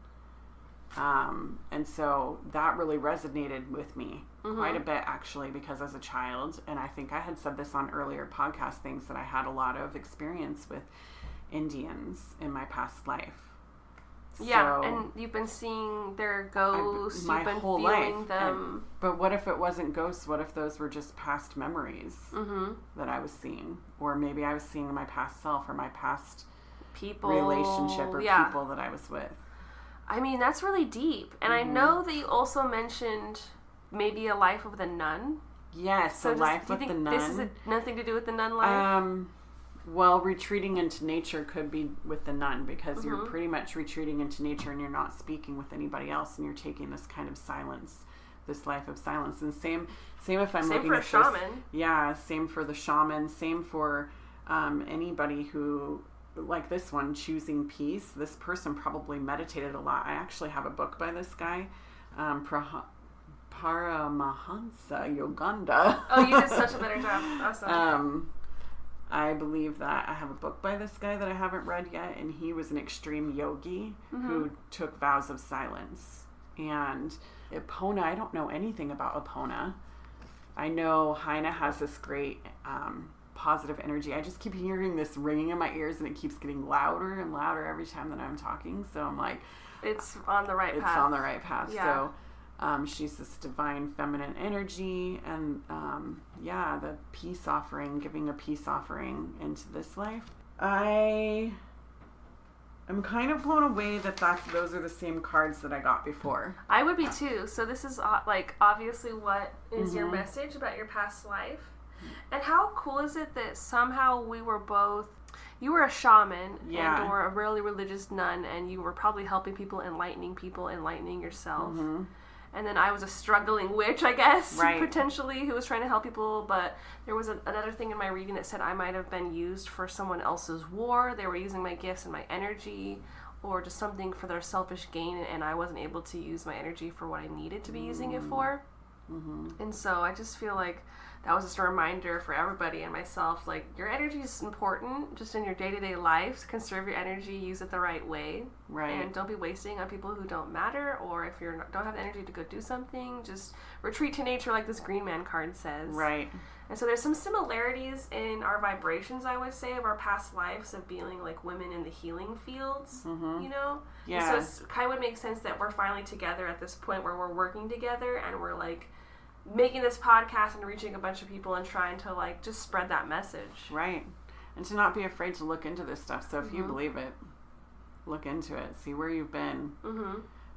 And so that really resonated with me quite a bit, actually, because as a child, and I think I had said this on earlier podcast things, that I had a lot of experience with Indians in my past life.
Yeah,
So,
and you've been seeing their ghosts,
my
you've been
whole
feeling
life.
them.
But what if it wasn't ghosts? What if those were just past memories that I was seeing? Or maybe I was seeing my past self or my past
People.
relationship or
Yeah.
people that I was with.
I mean, that's really deep. And I know that you also mentioned maybe a life with a nun.
Yes,
So
a life
do you
with
think
the
this
nun.
is nothing to do with the nun life?
Well, retreating into nature could be with the nun, because you're pretty much retreating into nature and you're not speaking with anybody else, and you're taking this kind of silence, this life of silence. And same if I'm looking
for
at
a shaman.
Yeah, same for the shaman. Same for anybody who, like this one, choosing peace. This person probably meditated a lot. I actually have a book by this guy, Paramahansa Yoganda.
Oh, you did such a better job. Awesome.
I believe that I have a book by this guy that I haven't read yet, and he was an extreme yogi who took vows of silence. And Epona, I don't know anything about Epona. I know Haina has this great positive energy. I just keep hearing this ringing in my ears, and it keeps getting louder and louder every time that I'm talking. So I'm like,
It's on the right path.
it's on the right path.
Yeah.
So she's this divine feminine energy, and the peace offering, giving a peace offering into this life. I am kind of blown away that those are the same cards that I got before.
I would be too. So this is like obviously what is your message about your past life. And how cool is it that somehow we were both, you were a shaman and or a really religious nun, and you were probably helping people, enlightening yourself. And then I was a struggling witch, I guess, potentially, who was trying to help people. But there was another thing in my reading that said I might have been used for someone else's war. They were using my gifts and my energy, or just something for their selfish gain, and I wasn't able to use my energy for what I needed to be using it for. And so I just feel like that was just a reminder for everybody and myself, like, your energy is important just in your day-to-day life. Conserve your energy, use it the right way, and don't be wasting on people who don't matter, or if you don't have the energy to go do something, just retreat to nature, like this Green Man card says. And so there's some similarities in our vibrations, I would say, of our past lives of being like women in the healing fields, you know?
Yeah.
And so it kind of would make sense that we're finally together at this point where we're working together and we're like making this podcast and reaching a bunch of people and trying to like just spread that message.
Right. And to not be afraid to look into this stuff. So if you believe it, look into it. See where you've been.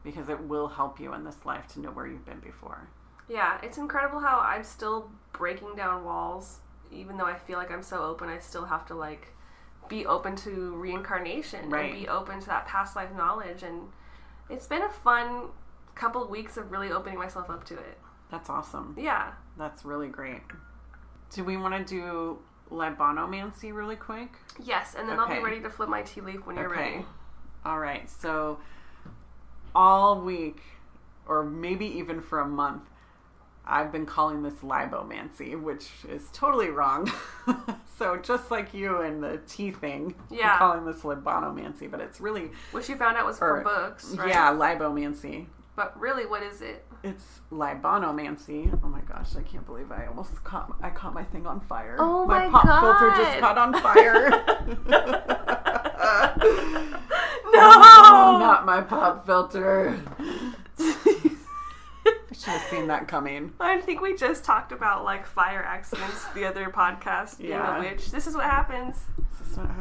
Because it will help you in this life to know where you've been before.
Yeah, it's incredible how I'm still breaking down walls. Even though I feel like I'm so open, I still have to like be open to reincarnation and be open to that past life knowledge. And it's been a fun couple of weeks of really opening myself up to it.
That's awesome.
Yeah.
That's really great. Do we want to do Libanomancy really quick?
Yes, and then I'll be ready to flip my tea leaf when you're ready.
All right. So all week, or maybe even for a month, I've been calling this Libanomancy, which is totally wrong. So just like you and the tea thing, I'm calling this Libanomancy, but it's really...
Which you found out was for books, right?
Yeah, Libanomancy.
But really, what is it?
It's Libanomancy. Oh my gosh, I can't believe I almost caught my thing on fire.
Oh
my
pop
filter just caught on fire.
No!
Oh, not my pop filter. I should have seen that coming.
I think we just talked about like fire accidents the other podcast, being a witch. This is what happens.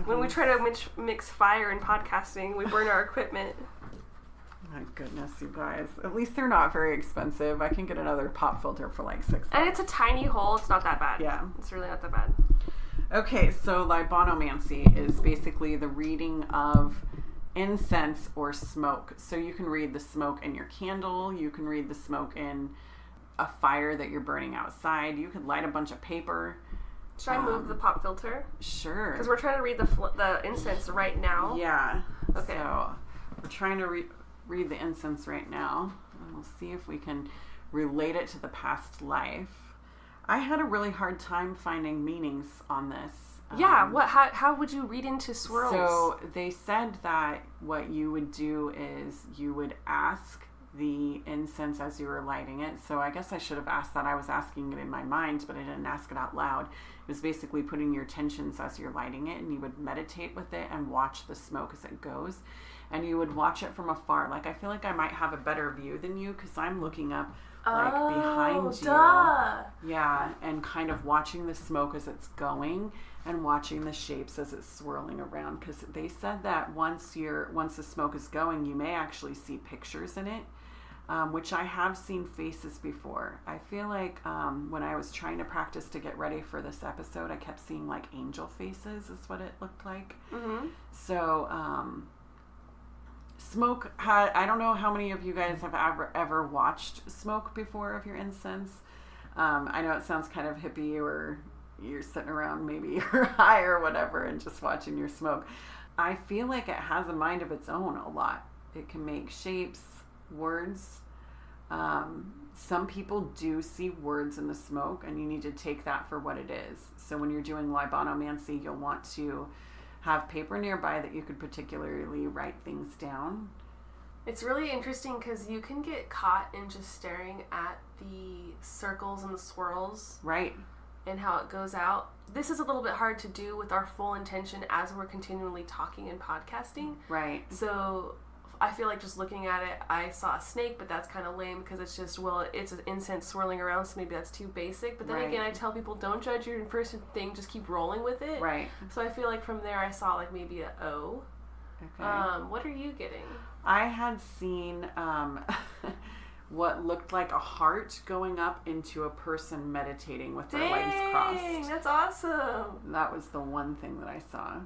When we try to mix fire and podcasting, we burn our equipment.
My goodness, you guys. At least they're not very expensive. I can get another pop filter for like $6.
And it's a tiny hole. It's not that bad.
Yeah.
It's really not that bad.
Okay, so Libanomancy is basically the reading of incense or smoke. So you can read the smoke in your candle. You can read the smoke in a fire that you're burning outside. You could light a bunch of paper
Should I move the pop filter?
Sure.
Because we're trying to read the incense right now.
Yeah.
Okay.
So we're trying to read the incense right now, and we'll see if we can relate it to the past life. I had a really hard time finding meanings on this.
Yeah. How would you read into swirls?
So they said that what you would do is you would ask the incense as you were lighting it. So I guess I should have asked that. I was asking it in my mind, but I didn't ask it out loud. It was basically putting your intentions as you're lighting it, and you would meditate with it and watch the smoke as it goes. And you would watch it from afar. Like, I feel like I might have a better view than you because I'm looking up behind you.
Duh.
Yeah, and kind of watching the smoke as it's going and watching the shapes as it's swirling around, because they said that once the smoke is going, you may actually see pictures in it. Which I have seen faces before. I feel like when I was trying to practice to get ready for this episode, I kept seeing like angel faces is what it looked like. Mm-hmm. So smoke I don't know how many of you guys have ever watched smoke before of your incense. I know it sounds kind of hippie, or you're sitting around maybe you're high or whatever and just watching your smoke. I feel like it has a mind of its own a lot. It can make shapes, words. Some people do see words in the smoke, and you need to take that for what it is. So when you're doing Libanomancy, you'll want to have paper nearby that you could particularly write things down.
It's really interesting because you can get caught in just staring at the circles and the swirls.
Right.
And how it goes out. This is a little bit hard to do with our full intention as we're continually talking and podcasting.
Right.
So I feel like just looking at it, I saw a snake, but that's kind of lame because it's just, it's an incense swirling around, so maybe that's too basic. But then again, I tell people, don't judge your first thing, just keep rolling with it.
Right.
So I feel like from there I saw like maybe a O. Okay. What are you getting?
I had seen what looked like a heart going up into a person meditating with their legs crossed.
That's awesome.
That was the one thing that I saw.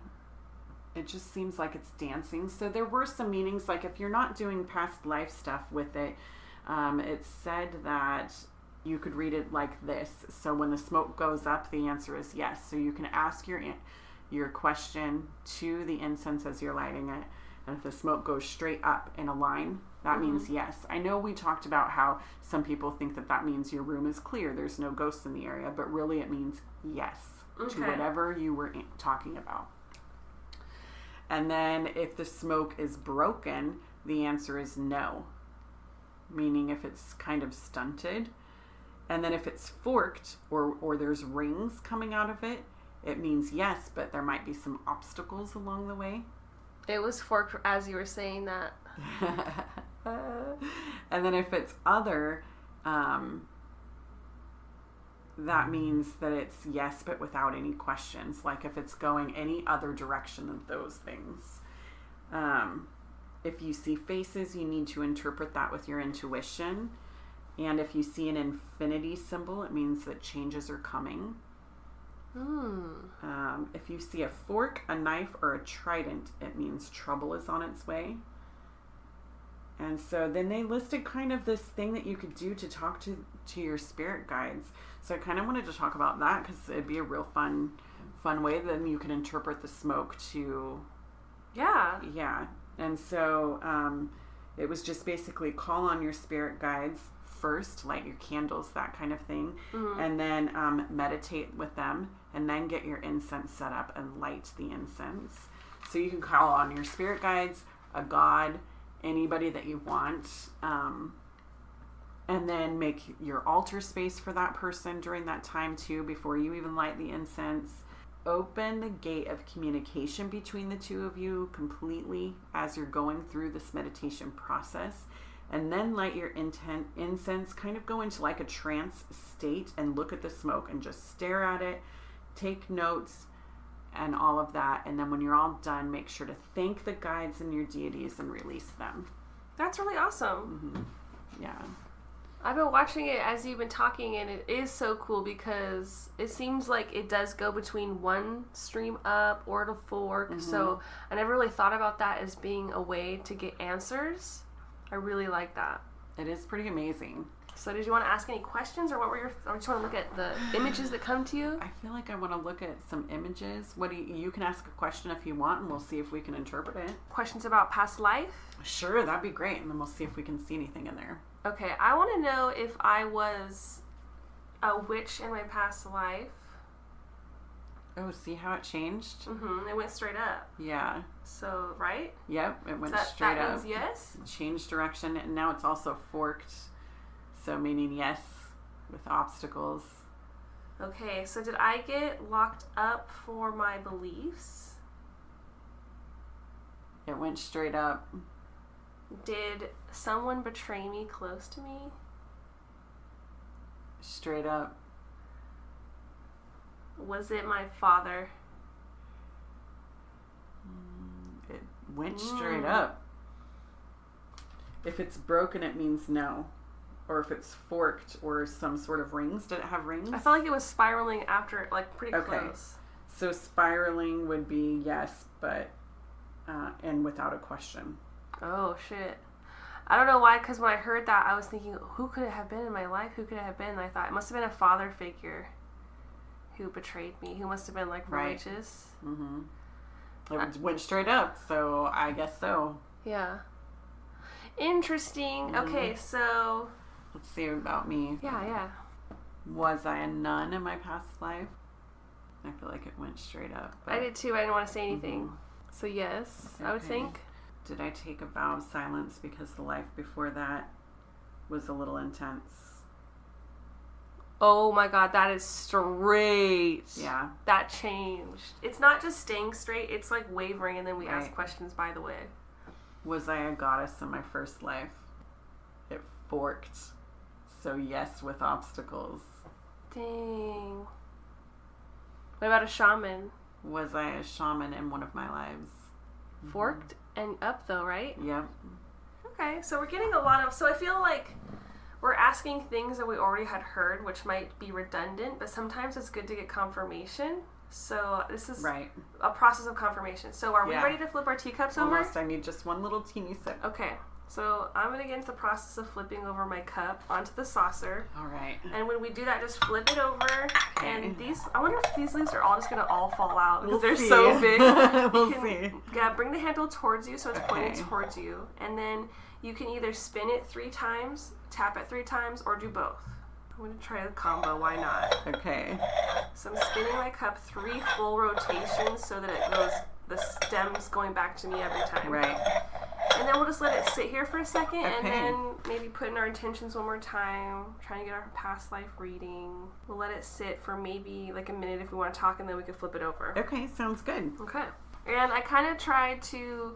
It just seems like it's dancing. So there were some meanings, like if you're not doing past life stuff with it, it said that you could read it like this. So when the smoke goes up, the answer is yes. So you can ask your question to the incense as you're lighting it. And if the smoke goes straight up in a line, that means yes. I know we talked about how some people think that means your room is clear, there's no ghosts in the area, but really it means yes to whatever you were talking about. And then if the smoke is broken, the answer is no, meaning if it's kind of stunted. And then if it's forked or there's rings coming out of it, it means yes, but there might be some obstacles along the way.
It was forked as you were saying that.
And then if it's other, that means that it's yes, but without any questions. Like if it's going any other direction than those things. If you see faces, you need to interpret that with your intuition. And if you see an infinity symbol, it means that changes are coming. If you see a fork, a knife, or a trident, it means trouble is on its way. And so then they listed kind of this thing that you could do to talk to your spirit guides. So I kind of wanted to talk about that because it'd be a real fun way. Then you can interpret the smoke to... Yeah. And so it was just basically call on your spirit guides first, light your candles, that kind of thing. And then meditate with them. And then get your incense set up and light the incense. So you can call on your spirit guides, a god, anybody that you want, and then make your altar space for that person during that time too, before you even light the incense. Open the gate of communication between the two of you completely as you're going through this meditation process, and then light your incense, kind of go into like a trance state and look at the smoke and just stare at it, take notes and all of that. And then when you're all done, make sure to thank the guides and your deities and release them.
That's really awesome.
Yeah.
I've been watching it as you've been talking, and it is so cool because it seems like it does go between one stream up or it'll fork. So I never really thought about that as being a way to get answers. I really like that.
It is pretty amazing.
So did you want to ask any questions, or what were your, or just want to look at the images that come to you?
I feel like I want to look at some images. What do you can ask a question if you want, and we'll see if we can interpret it.
Questions about past life?
Sure, that'd be great, and then we'll see if we can see anything in there.
Okay, I want to know if I was a witch in my past life.
Oh, see how it changed?
It went straight up.
Yeah.
So, right?
Yep, it went
So
straight up.
That means yes?
Changed direction, and now it's also forked. So meaning yes, with obstacles.
Okay, so did I get locked up for my beliefs?
It went straight up.
Did someone betray me close to me?
Straight up.
Was it my father?
It went straight up. If it's broken, it means no. Or if it's forked or some sort of rings. Did it have rings?
I felt like it was spiraling after, like, pretty close.
So spiraling would be yes, but, and without a question.
Oh, shit. I don't know why, because when I heard that, I was thinking, who could it have been in my life? Who could it have been? And I thought, it must have been a father figure who betrayed me, who must have been, like, religious.
Right. It went straight up, so I guess so.
Yeah. Interesting. Okay, so...
Let's see about me.
Yeah.
Was I a nun in my past life? I feel like it went straight up. But...
I did too. I didn't want to say anything. So yes, I would think.
Did I take a vow of silence because the life before that was a little intense?
Oh my god, that is straight.
Yeah.
That changed. It's not just staying straight, it's like wavering, and then we ask questions by the way.
Was I a goddess in my first life? It forked. So yes, with obstacles.
Dang. What about a shaman?
Was I a shaman in one of my lives?
Forked and up though, right?
Yep.
Okay, so we're getting a lot of... So I feel like we're asking things that we already had heard, which might be redundant, but sometimes it's good to get confirmation. So this is a process of confirmation. So are we ready to flip our teacups over?
Almost. I need just one little teeny sip.
Okay. So I'm going to get into the process of flipping over my cup onto the saucer.
All right.
And when we do that, just flip it over. Okay. And these, I wonder if these leaves are all just going to all fall out because they're so big.
We'll see.
Yeah, bring the handle towards you so it's pointed towards you. And then you can either spin it 3 times, tap it 3 times, or do both. I'm going to try the combo. Why not?
Okay.
So I'm spinning my cup 3 full rotations so that it goes, the stem's going back to me every time.
Right.
And then we'll just let it sit here for a second and then maybe put in our intentions one more time, trying to get our past life reading. We'll let it sit for maybe like a minute if we want to talk, and then we can flip it over.
Okay, sounds good.
Okay. And I kind of tried to,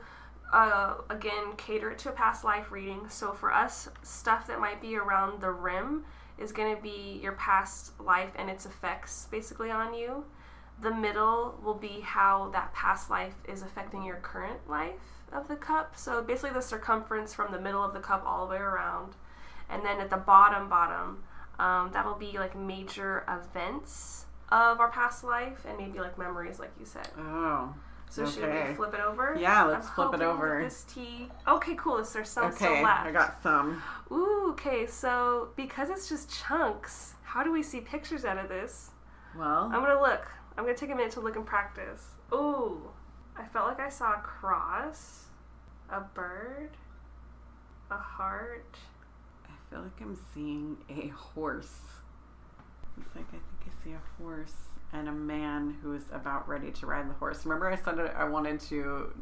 again, cater it to a past life reading. So for us, stuff that might be around the rim is going to be your past life and its effects basically on you. The middle will be how that past life is affecting your current life of the cup. So basically the circumference from the middle of the cup all the way around. And then at the bottom, that'll be like major events of our past life and maybe like memories, like you said.
Oh.
So should we flip it over?
Yeah, let's flip it over.
This tea. Okay, cool. There's some still left.
I got some.
Ooh, okay. So because it's just chunks, how do we see pictures out of this?
Well,
I'm gonna look. I'm gonna take a minute to look and practice. Ooh, I felt like I saw a cross, a bird, a heart.
I feel like I'm seeing a horse. It's like I think I see a horse and a man who is about ready to ride the horse. Remember I said I wanted to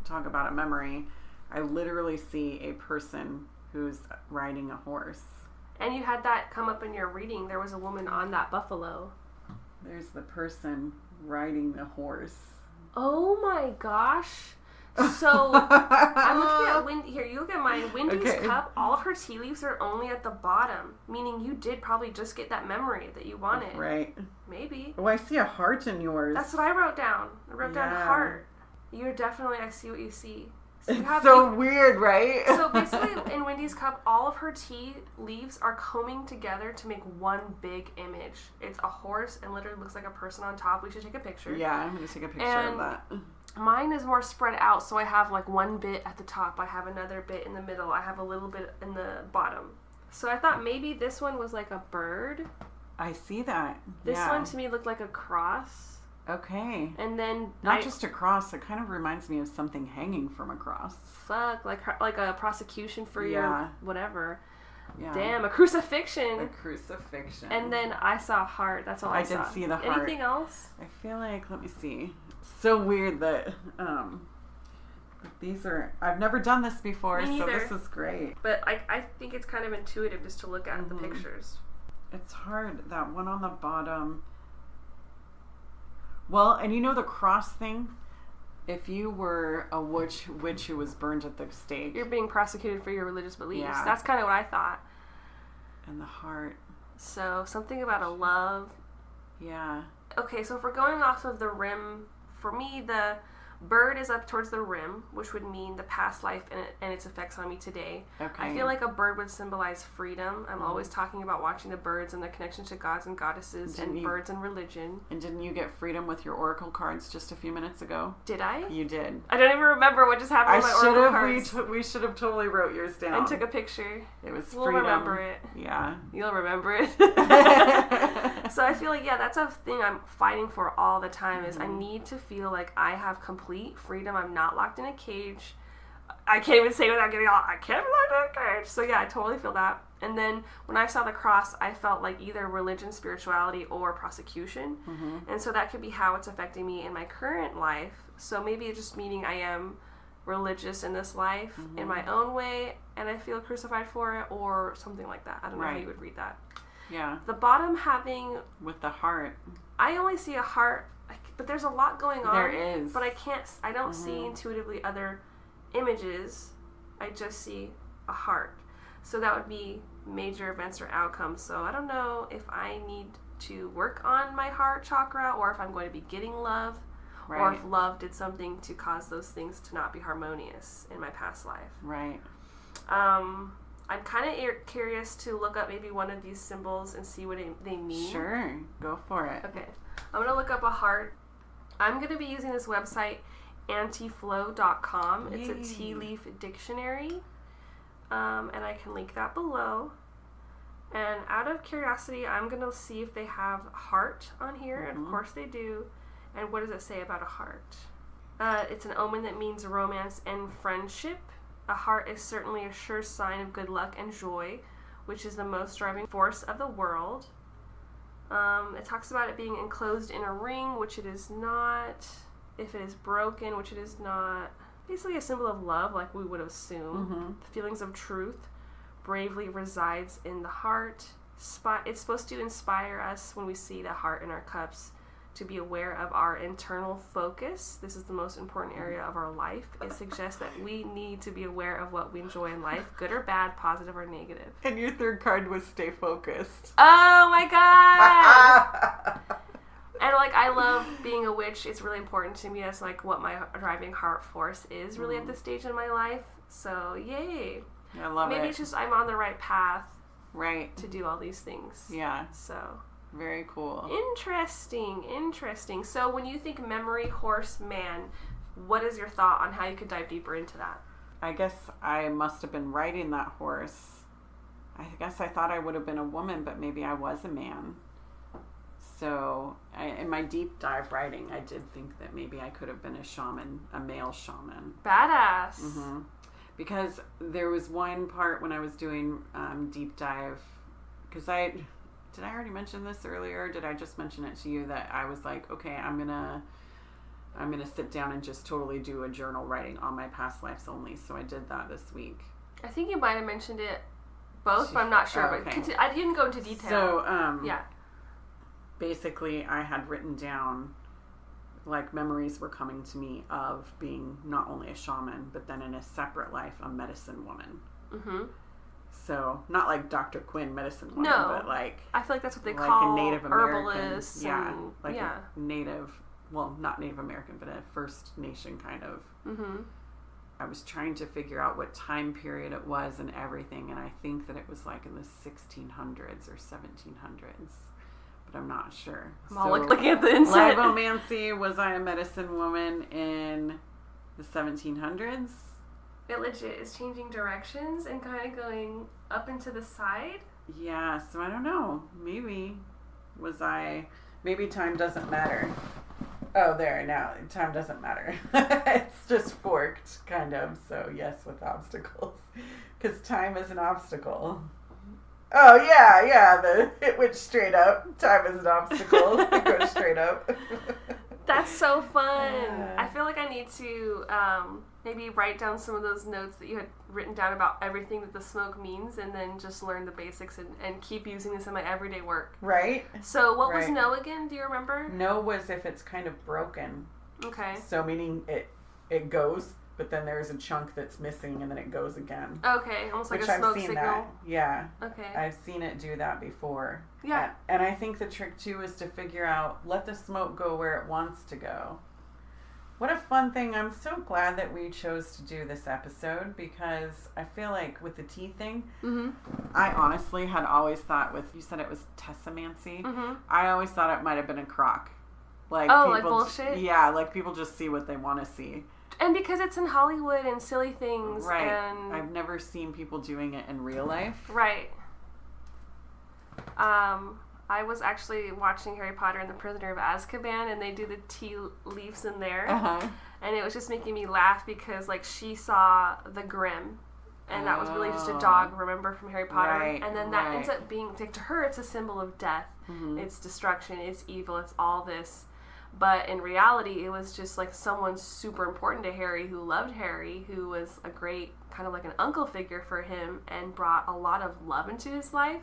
talk about a memory. I literally see a person who's riding a horse.
And you had that come up in your reading. There was a woman on that buffalo.
There's the person riding the horse.
Oh my gosh. So I'm looking at Wendy here. You look at mine. Wendy's cup, all of her tea leaves are only at the bottom, meaning you did probably just get that memory that you wanted.
Right.
Maybe.
Oh, I see a heart in yours.
That's what I wrote down. I wrote down heart. You're definitely, I see what you see. So you have
so weird, right?
So basically, in Wendy's cup, all of her tea leaves are combing together to make one big image. It's a horse and literally looks like a person on top. We should take a picture.
Yeah, I'm going to take a picture of that.
Mine is more spread out, so I have like one bit at the top. I have another bit in the middle. I have a little bit in the bottom. So I thought maybe this one was like a bird.
I see that.
This one to me looked like a cross.
Okay.
And then
not just a cross. It kind of reminds me of something hanging from a cross.
Fuck, like a prosecution for your whatever.
Yeah.
Damn, a crucifixion.
A crucifixion.
And then I saw a heart. That's all I saw.
I did see the heart.
Anything else?
I feel like, let me see. So weird that these are, I've never done this before, so this is great.
But I think it's kind of intuitive just to look at the pictures.
It's hard. That one on the bottom. Well, and you know the cross thing? If you were a witch who was burned at the stake,
you're being prosecuted for your religious beliefs.
Yeah.
That's kind of what I thought.
And the heart.
So something about a love.
Yeah.
Okay, so if we're going off of the rim, for me, the bird is up towards the rim, which would mean the past life and its effects on me today.
Okay.
I feel like a bird would symbolize freedom. I'm always talking about watching the birds and their connection to gods and goddesses and birds and religion.
And didn't you get freedom with your oracle cards just a few minutes ago?
Did I?
You did.
I don't even remember what just happened with my oracle cards.
We should have totally wrote yours down.
And took a picture.
It was freedom.
We'll remember it.
Yeah.
You'll remember it. So I feel like, that's a thing I'm fighting for all the time is I need to feel like I have complete freedom. I'm not locked in a cage. I can't even say without getting all, I can't be locked in a cage. So yeah, I totally feel that. And then when I saw the cross, I felt like either religion, spirituality, or prosecution. And so that could be how it's affecting me in my current life. So maybe it's just meaning I am religious in this life in my own way and I feel crucified for it or something like that. I don't know how you would read that.
Yeah.
The bottom having...
with the heart.
I only see a heart, but there's a lot going on.
There is.
But I don't see intuitively other images. I just see a heart. So that would be major events or outcomes. So I don't know if I need to work on my heart chakra or if I'm going to be getting love or if love did something to cause those things to not be harmonious in my past life.
Right.
I'm kind of curious to look up maybe one of these symbols and see what they mean.
Sure. Go for it.
Okay. I'm going to look up a heart. I'm going to be using this website, antiflow.com. It's a tea leaf dictionary. And I can link that below. And out of curiosity, I'm going to see if they have heart on here. And of course they do. And what does it say about a heart? It's an omen that means romance and friendship. A heart is certainly a sure sign of good luck and joy, which is the most driving force of the world. It talks about it being enclosed in a ring, which it is not. If it is broken, which it is not. Basically a symbol of love, like we would assume. The feelings of truth bravely resides in the heart. It's supposed to inspire us when we see the heart in our cups to be aware of our internal focus. This is the most important area of our life. It suggests that we need to be aware of what we enjoy in life, good or bad, positive or negative.
And your third card was stay focused.
Oh my god! And I love being a witch. It's really important to me. That's what my driving heart force is really at this stage in my life. So yay!
I love it.
Maybe it's just I'm on the right path.
Right.
To do all these things.
Yeah.
So.
Very cool.
Interesting. So when you think memory horse man, what is your thought on how you could dive deeper into that?
I guess I must have been riding that horse. I guess I thought I would have been a woman, but maybe I was a man. So in my deep dive writing, I did think that maybe I could have been a shaman, a male shaman.
Badass.
Because there was one part when I was doing deep dive, because did I already mention this earlier? Or did I just mention it to you that I was like, okay, I'm gonna sit down and just totally do a journal writing on my past lives only. So I did that this week.
I think you might have mentioned it both, but I'm not sure.
Oh, okay.
But I didn't go into detail.
So
yeah.
Basically, I had written down memories were coming to me of being not only a shaman, but then in a separate life, a medicine woman. So, not like Dr. Quinn, medicine woman, but
I feel like that's what they
like
call
a Native American.
herbalists.
Yeah, a Native, well, not Native American, but a First Nation kind of. I was trying to figure out what time period it was and everything, and I think that it was in the 1600s or 1700s, but I'm not sure.
I'm all looking at the inside.
Libanomancy, was I a medicine woman in the 1700s?
it legit is changing directions and kind of going up and to the side.
Yeah, so I don't know. Maybe time doesn't matter. Oh, there, now. Time doesn't matter. It's just forked, kind of. So, yes, with obstacles. Because time is an obstacle. Oh, yeah. It went straight up. Time is an obstacle. It goes straight up.
That's so fun. I feel like I need to maybe write down some of those notes that you had written down about everything that the smoke means, and then just learn the basics and keep using this in my everyday work.
Right.
So what was no again? Do you remember?
No was if it's kind of broken.
Okay.
So meaning it goes, but then there's a chunk that's missing, and then it goes again.
Okay, almost like
Which
a smoke
I've seen
signal.
that. Yeah.
Okay.
I've seen it do that before.
Yeah.
And I think the trick too is to figure out, let the smoke go where it wants to go. What a fun thing. I'm so glad that we chose to do this episode, because I feel like with the tea thing, I honestly had always thought you said it was tessomancy. I always thought it might have been a crock. Like
like bullshit?
Yeah, like people just see what they want to see.
And because it's in Hollywood and silly things.
Right.
And
I've never seen people doing it in real life.
Right. I was actually watching Harry Potter and the Prisoner of Azkaban, and they do the tea leaves in there. And it was just making me laugh because, like, she saw the Grim, and that was really just a dog, remember, from Harry Potter?
Right,
and then that ends up being, like, to her, it's a symbol of death. It's destruction, it's evil, it's all this. But in reality, it was just, like, someone super important to Harry who loved Harry, who was a great, kind of like an uncle figure for him, and brought a lot of love into his life.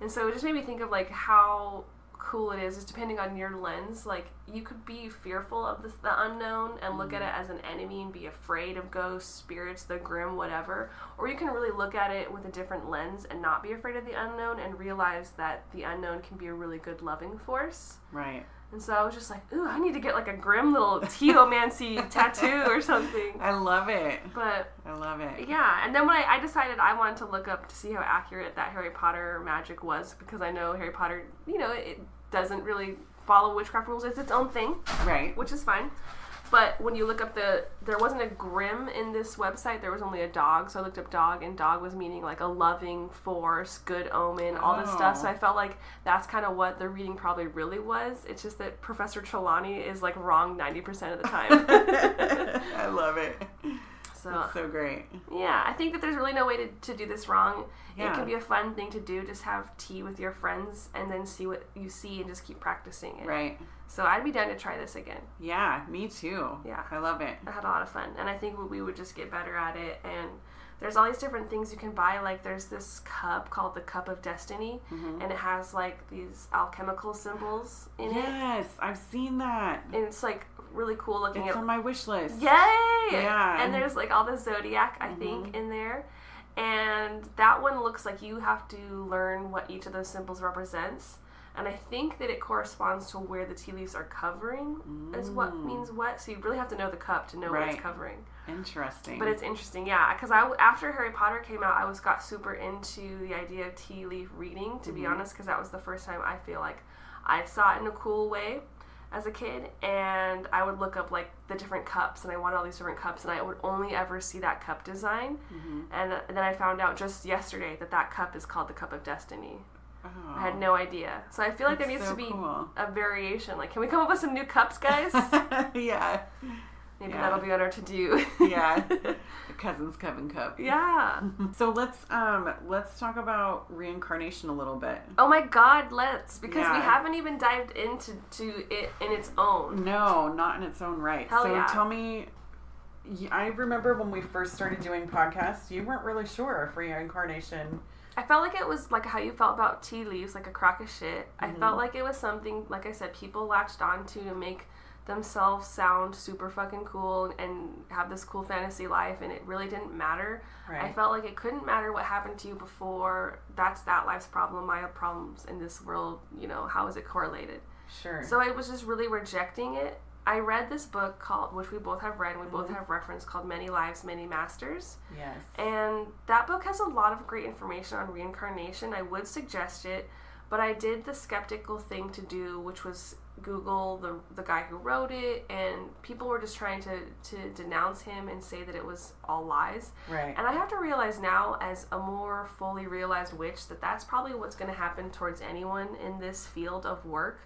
And so it just made me think of, like, how cool it is, just depending on your lens. Like, you could be fearful of the unknown and look at it as an enemy and be afraid of ghosts, spirits, the grim, whatever. Or you can really look at it with a different lens and not be afraid of the unknown and realize that the unknown can be a really good loving force.
Right.
And so I was just like, ooh, I need to get, like, a grim little teomancy tattoo or something.
I love it.
But
I love it.
yeah, and then when I decided I wanted to look up to see how accurate that Harry Potter magic was, because I know Harry Potter, you know, it doesn't really follow witchcraft rules. It's its own thing.
Right.
Which is fine. But when you look up there wasn't a grim in this website, there was only a dog. So I looked up dog, and dog was meaning like a loving force, good omen, all this stuff. So I felt like that's kind of what the reading probably really was. It's just that Professor Trelawney is like wrong 90% of the time.
I love it.
So,
that's so great.
Yeah, I think that there's really no way to do this wrong.
Yeah.
It can be a fun thing to do. Just have tea with your friends and then see what you see and just keep practicing it.
Right.
So I'd be down to try this again.
Yeah, me too.
Yeah.
I love it.
I had a lot of fun. And I think we would just get better at it. And there's all these different things you can buy. Like there's this cup called the Cup of Destiny. And it has like these alchemical symbols in it.
Yes, I've seen that.
And it's like really cool looking.
It's on my wish list.
Yay!
Yeah.
And there's like all the zodiac, I think, in there. And that one looks like you have to learn what each of those symbols represents. And I think that it corresponds to where the tea leaves are covering is what means what. So you really have to know the cup to know what it's covering.
Interesting.
But it's interesting, yeah. Because after Harry Potter came out, I got super into the idea of tea leaf reading, to be honest, because that was the first time I feel like I saw it in a cool way as a kid. And I would look up like the different cups, and I wanted all these different cups, and I would only ever see that cup design. And then I found out just yesterday that cup is called the Cup of Destiny.
Oh.
I had no idea. So I feel like there needs to be a variation. Like, can we come up with some new cups, guys?
Yeah.
Maybe that'll be on our to-do.
Yeah. The Cousin's Coven Cup.
Yeah.
So let's talk about reincarnation a little bit.
Oh my God, let's. Because we haven't even dived into it in its own.
No, not in its own right.
Hell
so
yeah.
tell me, I remember when we first started doing podcasts, you weren't really sure if reincarnation...
I felt like it was like how you felt about tea leaves, like a crock of shit. I felt like it was something, like I said, people latched onto to make themselves sound super fucking cool and have this cool fantasy life, and it really didn't matter.
Right.
I felt like it couldn't matter what happened to you before. That's that life's problem. My problems in this world, you know, how is it correlated?
Sure.
So I was just really rejecting it. I read this book called, which we both have read, and we both have referenced, called Many Lives, Many Masters.
Yes.
And that book has a lot of great information on reincarnation. I would suggest it, but I did the skeptical thing to do, which was Google the guy who wrote it, and people were just trying to denounce him and say that it was all lies.
Right.
And I have to realize now, as a more fully realized witch, that that's probably what's going to happen towards anyone in this field of work.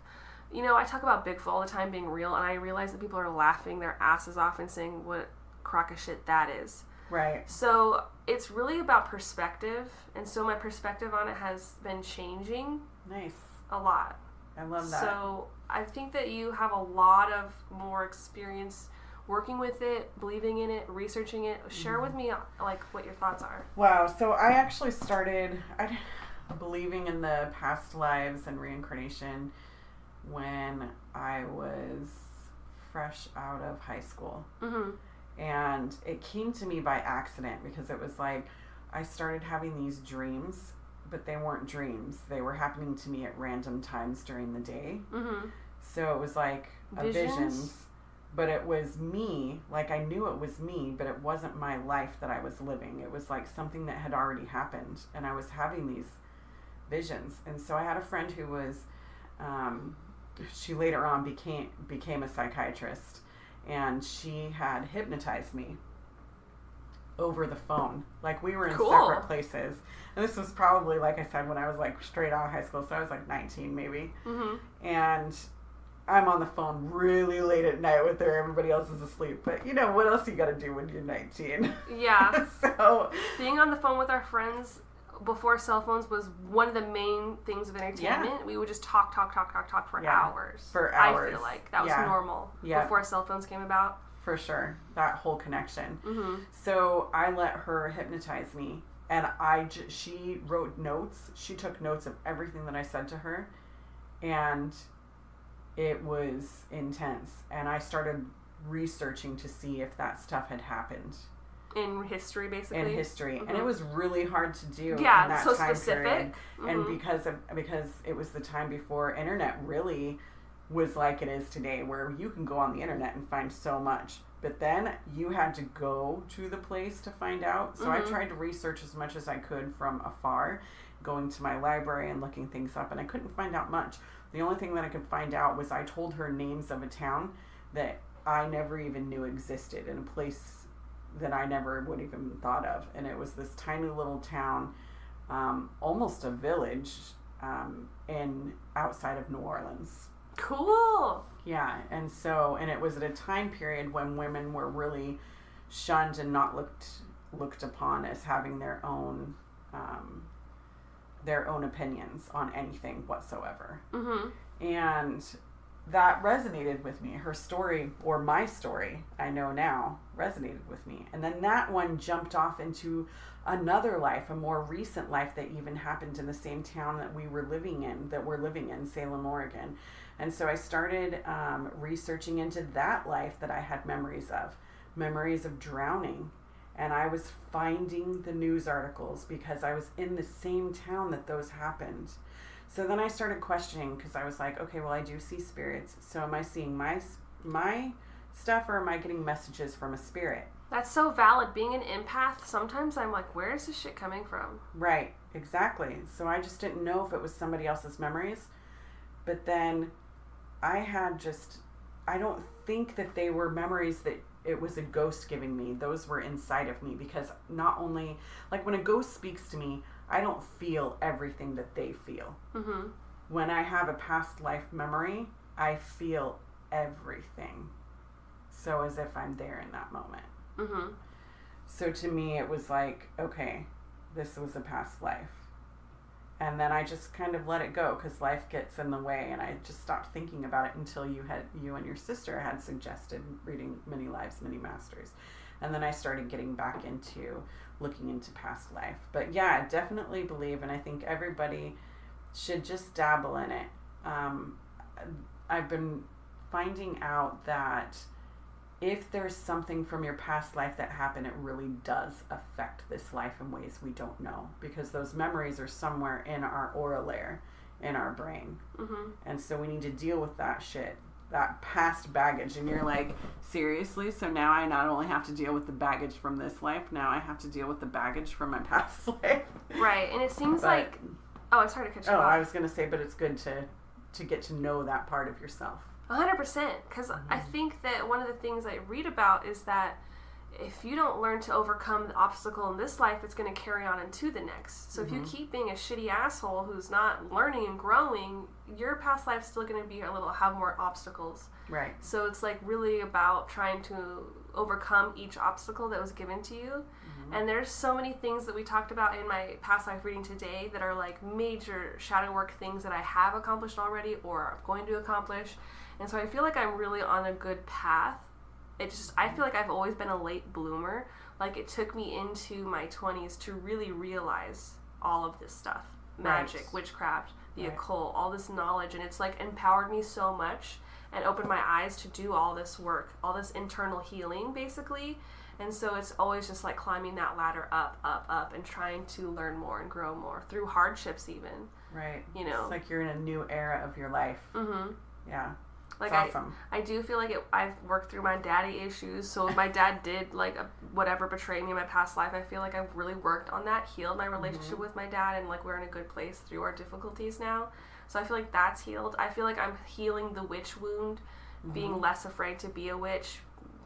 You know, I talk about Bigfoot all the time being real, and I realize that people are laughing their asses off and saying what crock of shit that is.
Right.
So it's really about perspective, and so my perspective on it has been changing.
Nice.
A lot.
I love that.
So I think that you have a lot of more experience working with it, believing in it, researching it. Share with me like what your thoughts are.
Wow. So I actually started believing in the past lives and reincarnation when I was fresh out of high school.
Mm-hmm.
And it came to me by accident because it was like I started having these dreams, but they weren't dreams. They were happening to me at random times during the day.
Mm-hmm.
So it was like visions, but it was me. Like I knew it was me, but it wasn't my life that I was living. It was like something that had already happened, and I was having these visions. And so I had a friend who was, she later on became a psychiatrist, and she had hypnotized me over the phone. Like we were in separate places. And this was probably, like I said, when I was like straight out of high school. So I was like 19 maybe.
Mm-hmm.
And I'm on the phone really late at night with her. Everybody else is asleep. But you know, what else you got to do when you're 19?
Yeah.
So
being on the phone with our friends before cell phones was one of the main things of entertainment.
Yeah.
We would just talk for hours.
For hours.
I feel like that was normal before cell phones came about.
For sure. That whole connection.
Mm-hmm.
So I let her hypnotize me, and she wrote notes. She took notes of everything that I said to her, and it was intense. And I started researching to see if that stuff had happened.
In history, basically?
In history.
Mm-hmm.
And it was really hard to do in
yeah,
that
so
time
specific.
period.
Mm-hmm.
And because it was the time before internet really was like it is today, where you can go on the internet and find so much. But then you had to go to the place to find out. So
Mm-hmm.
I tried to research as much as I could from afar, going to my library and looking things up, and I couldn't find out much. The only thing that I could find out was I told her names of a town that I never even knew existed, in a place that I never would even thought of. And it was this tiny little town, almost a village, outside of New Orleans.
Cool.
Yeah, and it was at a time period when women were really shunned and not looked upon as having their own opinions on anything whatsoever.
Mm-hmm.
And that resonated with me. Her story, or my story, I know now, resonated with me. And then that one jumped off into another life, a more recent life that even happened in the same town that we're living in, Salem, Oregon. And so I started researching into that life that I had memories of drowning. And I was finding the news articles because I was in the same town that those happened. So then I started questioning, because I was like, okay, well, I do see spirits. So am I seeing my stuff, or am I getting messages from a spirit?
That's so valid. Being an empath, sometimes I'm like, where is this shit coming from?
Right, exactly. So I just didn't know if it was somebody else's memories. But then I don't think that they were memories that it was a ghost giving me. Those were inside of me, because not only, like when a ghost speaks to me, I don't feel everything that they feel.
Mm-hmm.
When I have a past life memory, I feel everything. So as if I'm there in that moment.
Mm-hmm.
So to me, it was like, okay, this was a past life. And then I just kind of let it go, because life gets in the way, and I just stopped thinking about it until you and your sister had suggested reading Many Lives, Many Masters. And then I started getting back into looking into past life. But yeah, I definitely believe, and I think everybody should just dabble in it. I've been finding out that if there's something from your past life that happened, it really does affect this life in ways we don't know, because those memories are somewhere in our aura layer, in our brain.
Mm-hmm.
And so we need to deal with that shit, that past baggage. And you're like, seriously? So now I not only have to deal with the baggage from this life, now I have to deal with the baggage from my past life.
Right. And it seems like... Oh, I'm sorry to cut you off.
I was going to say, but it's good to to get to know that part of yourself.
100%. Because I think that one of the things I read about is that if you don't learn to overcome the obstacle in this life, it's going to carry on into the next. So if you keep being a shitty asshole who's not learning and growing, your past life's still going to be have more obstacles.
Right.
So it's like really about trying to overcome each obstacle that was given to you. And there's so many things that we talked about in my past life reading today that are like major shadow work things that I have accomplished already or I'm going to accomplish. And so I feel like I'm really on a good path. I feel like I've always been a late bloomer. Like it took me into my 20s to really realize all of this stuff. Magic, witchcraft, the occult, all this knowledge. And it's like empowered me so much and opened my eyes to do all this work, all this internal healing basically. And so it's always just like climbing that ladder up and trying to learn more and grow more through hardships even.
Right.
You know.
It's like you're in a new era of your life. Mm-hmm. Yeah.
Like
awesome.
I do feel like I've worked through my daddy issues. So if my dad did like whatever betray me in my past life, I feel like I've really worked on that, healed my relationship with my dad, and like we're in a good place through our difficulties now. So I feel like that's healed. I feel like I'm healing the witch wound, being less afraid to be a witch,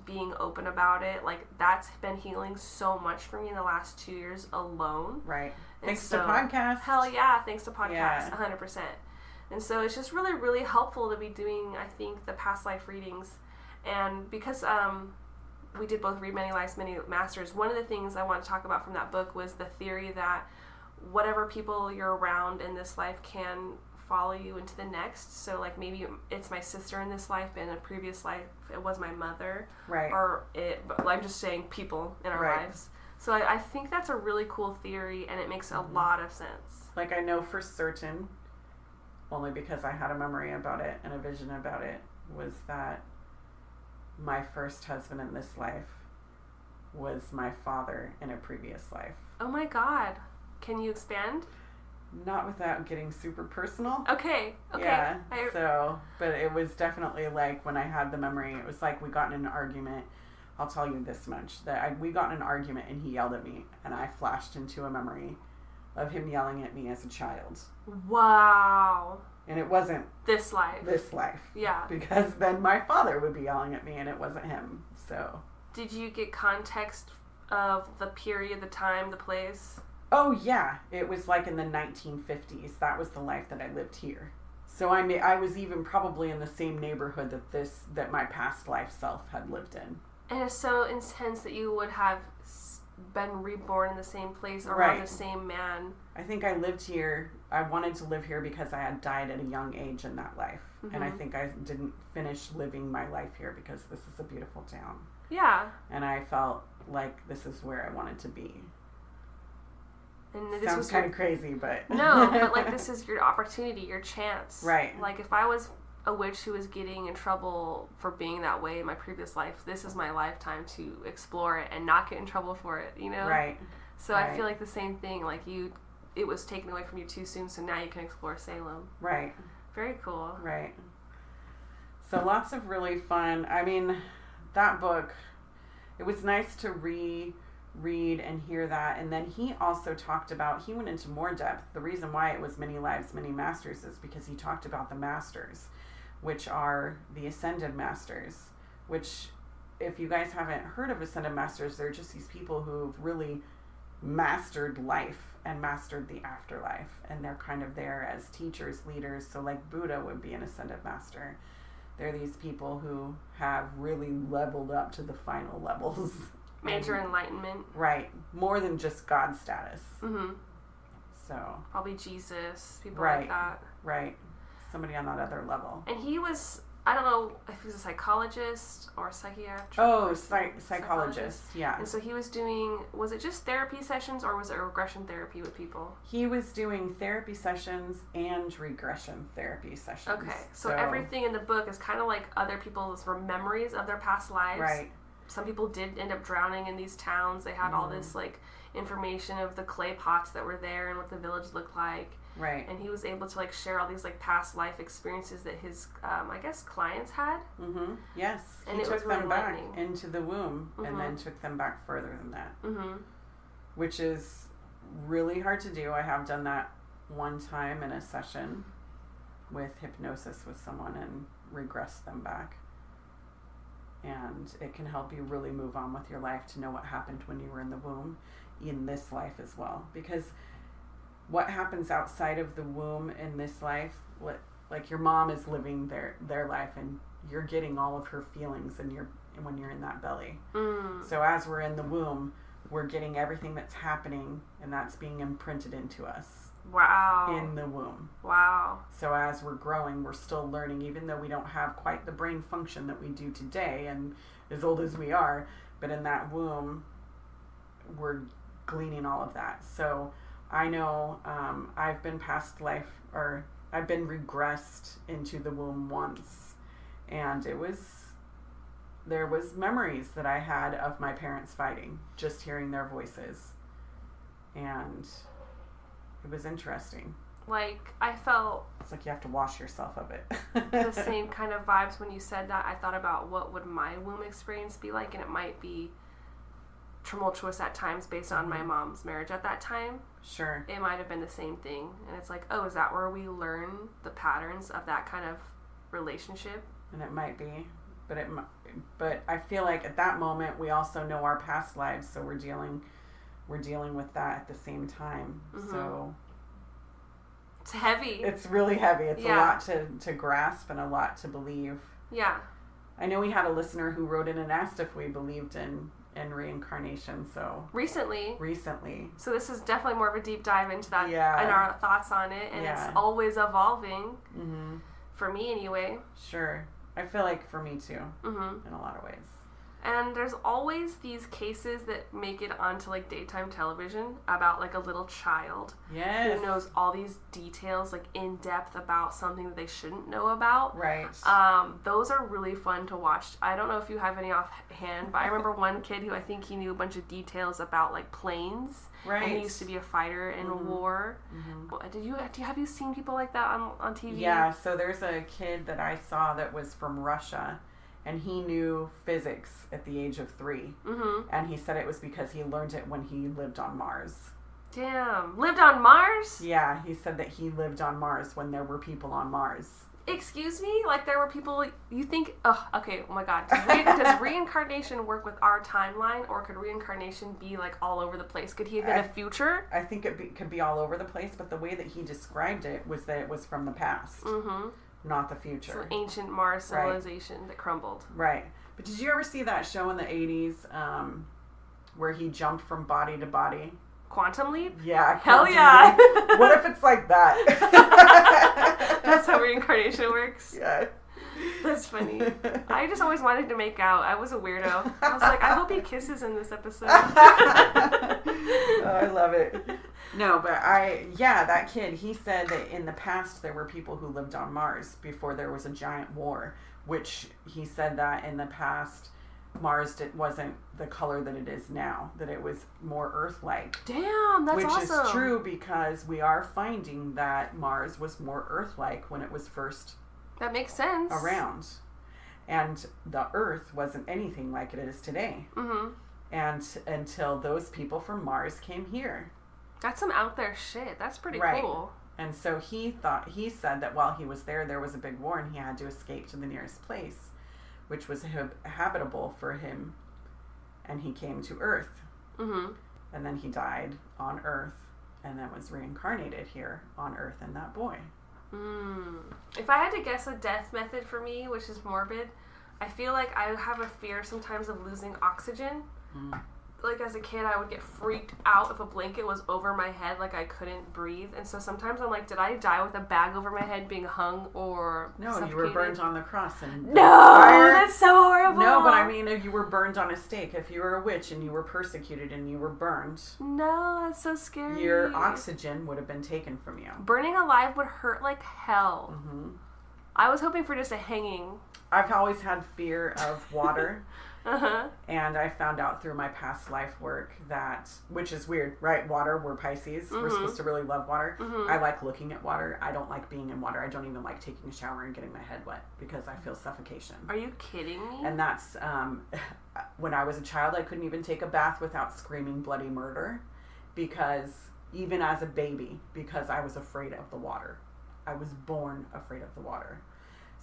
being open about it. Like that's been healing so much for me in the last 2 years alone.
Right.
And
Thanks to podcasts.
Hell yeah, thanks to podcasts,
Yeah.
100%. And so it's just really, really helpful to be doing, I think, the past life readings. And because we did both read Many Lives, Many Masters, one of the things I want to talk about from that book was the theory that whatever people you're around in this life can follow you into the next. So like maybe it's my sister in this life, but in a previous life it was my mother.
Right.
But I'm just saying people in our lives. So I think that's a really cool theory, and it makes a lot of sense.
Like I know for certain, only because I had a memory about it and a vision about it, was that my first husband in this life was my father in a previous life.
Oh my God. Can you expand?
Not without getting super personal.
Okay.
Yeah. But it was definitely like when I had the memory, it was like we got in an argument. I'll tell you this much, that we got in an argument and he yelled at me, and I flashed into a memory of him yelling at me as a child.
Wow.
And it wasn't
this life. Yeah.
Because then my father would be yelling at me and it wasn't him. So.
Did you get context of the period, the time, the place?
Oh yeah. It was like in the 1950s. That was the life that I lived here. So I was even probably in the same neighborhood that my past life self had lived in.
And it's so intense that you would have been reborn in the same place around the same man.
I think I lived here. I wanted to live here because I had died at a young age in that life. And I think I didn't finish living my life here because this is a beautiful town.
Yeah.
And I felt like this is where I wanted to be.
And this
sounds kind of crazy, but...
No, but like this is your opportunity, your chance.
Right.
Like if I was a witch who was getting in trouble for being that way in my previous life, this is my lifetime to explore it and not get in trouble for it, you know?
Right.
So I feel like the same thing, like it was taken away from you too soon, so now you can explore Salem.
Right.
Very cool.
Right. So lots of really fun, I mean, that book, it was nice to read and hear that. And then he also talked about, he went into more depth. The reason why it was Many Lives, Many Masters is because he talked about the masters, which are the Ascended Masters, which if you guys haven't heard of Ascended Masters, they're just these people who've really mastered life and mastered the afterlife. And they're kind of there as teachers, leaders. So like Buddha would be an Ascended Master. They're these people who have really leveled up to the final levels.
Major enlightenment.
Right. More than just God status.
Mm-hmm.
So.
Probably Jesus, people like that.
Right. Somebody on that other level.
And he was, I don't know if he was a psychologist or a psychiatrist.
Oh, psychologist. Yeah.
And so he was doing, was it just therapy sessions or was it regression therapy with people?
He was doing therapy sessions and regression therapy sessions.
Okay. So everything in the book is kind of like other people's memories of their past lives.
Right.
Some people did end up drowning in these towns. They had all this like information of the clay pots that were there and what the village looked like.
Right.
And he was able to like share all these like past life experiences that his I guess clients had.
Mm-hmm. Yes.
And
he
it
took
was really
them back
enlightening.
into the womb and then took them back further than that.
Mm-hmm.
Which is really hard to do. I have done that one time in a session. with hypnosis with someone and regress them back. And it can help you really move on with your life to know what happened when you were in the womb in this life as well. Because what happens outside of the womb in this life, like your mom is living their life and you're getting all of her feelings when you're in that belly. So as we're in the womb, we're getting everything that's happening and that's being imprinted into us.
Wow.
In the womb.
Wow.
So as we're growing, we're still learning, even though we don't have quite the brain function that we do today and as old as we are, but in that womb, we're gleaning all of that. So I know I've been past life, or I've been regressed into the womb once, and there was memories that I had of my parents fighting, just hearing their voices, and it was interesting.
Like, I felt...
It's like you have to wash yourself of it.
the same kind of vibes when you said that. I thought about what would my womb experience be like, and it might be tumultuous at times based on my mom's marriage at that time.
Sure.
It might have been the same thing. And it's like, oh, is that where we learn the patterns of that kind of relationship?
And it might be. But I feel like at that moment, we also know our past lives, so we're dealing with that at the same time. So
it's heavy.
It's really heavy. It's a lot to grasp and a lot to believe.
Yeah.
I know we had a listener who wrote in and asked if we believed in reincarnation. So recently.
So this is definitely more of a deep dive into that and our thoughts on it, and it's always evolving. For me, anyway.
Sure. I feel like for me too. In a lot of ways.
And there's always these cases that make it onto like daytime television about like a little child who knows all these details like in depth about something that they shouldn't know about.
Right.
Those are really fun to watch. I don't know if you have any offhand, but I remember one kid who I think he knew a bunch of details about like planes.
Right.
And he used to be a fighter in war. Have you seen people like that on TV?
Yeah. So there's a kid that I saw that was from Russia. And he knew physics at the age of 3. And he said it was because he learned it when he lived on Mars.
Damn. Lived on Mars?
Yeah, he said that he lived on Mars when there were people on Mars.
Excuse me? Like there were people, you think, oh my God. Does reincarnation work with our timeline, or could reincarnation be like all over the place? Could he have been a future?
I think it could be all over the place, but the way that he described it was that it was from the past. Not the future.
It's an ancient Mars civilization that crumbled.
Right. But did you ever see that show in the 80s where he jumped from body to body?
Quantum Leap?
Yeah.
Hell yeah.
What if it's like that?
That's how reincarnation works?
Yeah.
That's funny. I just always wanted to make out. I was a weirdo. I was like, I hope he kisses in this episode.
Oh, I love it. No, but that kid, he said that in the past there were people who lived on Mars before there was a giant war, which he said that in the past Mars wasn't the color that it is now, that it was more Earth-like.
Damn, that's awesome.
Which is true because we are finding that Mars was more Earth-like when it was first
that makes sense.
Around. And the Earth wasn't anything like it is today. And until those people from Mars came here.
That's some out there shit. That's pretty cool.
And so he said that while he was there was a big war and he had to escape to the nearest place, which was habitable for him. And he came to Earth. And then he died on Earth and then was reincarnated here on Earth in that boy.
If I had to guess a death method for me, which is morbid, I feel like I have a fear sometimes of losing oxygen. Like as a kid, I would get freaked out if a blanket was over my head, like I couldn't breathe. And so sometimes I'm like, did I die with a bag over my head being hung or suffocated?
You were burned on the cross. And
no, that's so horrible.
No, but I mean, if you were burned on a stake, if you were a witch and you were persecuted and you were burned.
No, that's so scary.
Your oxygen would have been taken from you.
Burning alive would hurt like hell. I was hoping for just a hanging.
I've always had fear of water. And I found out through my past life work that, which is weird, right? Water, we're Pisces. We're supposed to really love water. I like looking at water. I don't like being in water. I don't even like taking a shower and getting my head wet because I feel suffocation.
Are you kidding me?
And that's, when I was a child, I couldn't even take a bath without screaming bloody murder because even as a baby, because I was afraid of the water. I was born afraid of the water.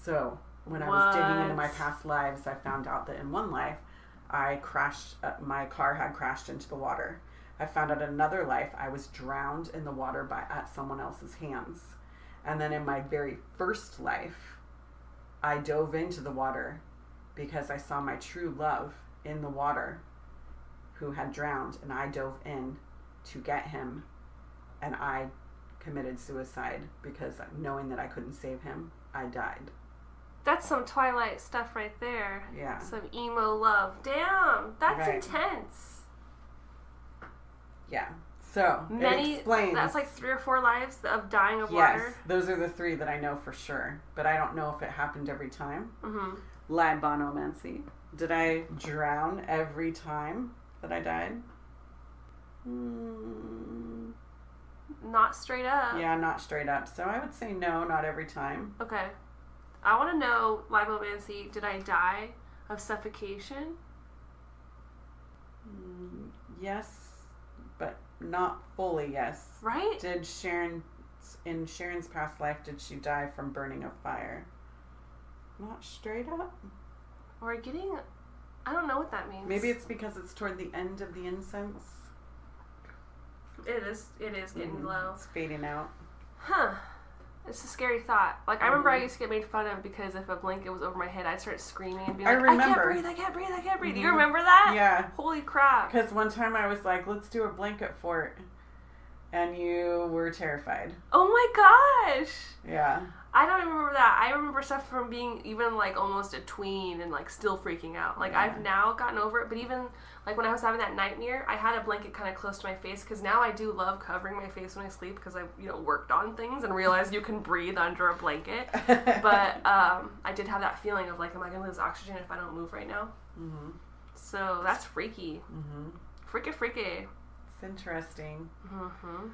So when I was digging into my past lives, I found out that in one life, my car had crashed into the water. I found out in another life, I was drowned in the water at someone else's hands. And then in my very first life, I dove into the water because I saw my true love in the water who had drowned, and I dove in to get him, and I committed suicide because knowing that I couldn't save him, I died.
That's some Twilight stuff right there.
Yeah.
Some emo love. Damn, that's
Right.
intense.
Yeah. So, it explains.
That's like 3 or 4 lives of dying of
Yes,
water.
those are the 3 that I know for sure. But I don't know if it happened every time.
Mm-hmm.
Libanomancy. Did I drown every time that I died?
Not straight up.
Yeah, not straight up. So I would say no, not every time.
Okay. I want to know, Libanomancy, did I die of suffocation?
Yes, but not fully yes.
Right?
In Sharon's past life, did she die from burning of fire? Not straight up.
Or getting... I don't know what that means.
Maybe it's because it's toward the end of the incense.
It is getting low.
It's fading out.
Huh. It's a scary thought. Like, I remember I used to get made fun of because if a blanket was over my head, I'd start screaming and be like, I can't breathe, I can't breathe, I can't breathe. Do you remember that?
Yeah.
Holy crap.
Because one time I was like, let's do a blanket fort. And you were terrified.
Oh my gosh.
Yeah.
I don't even remember that. I remember stuff from being even like almost a tween and like still freaking out. Like I've now gotten over it, but even like when I was having that nightmare, I had a blanket kind of close to my face because now I do love covering my face when I sleep because I've worked on things and realized you can breathe under a blanket. But I did have that feeling of like, am I gonna lose oxygen if I don't move right now? Mm-hmm. So that's freaky. Mm-hmm. Freaky.
It's interesting.
Mm-hmm.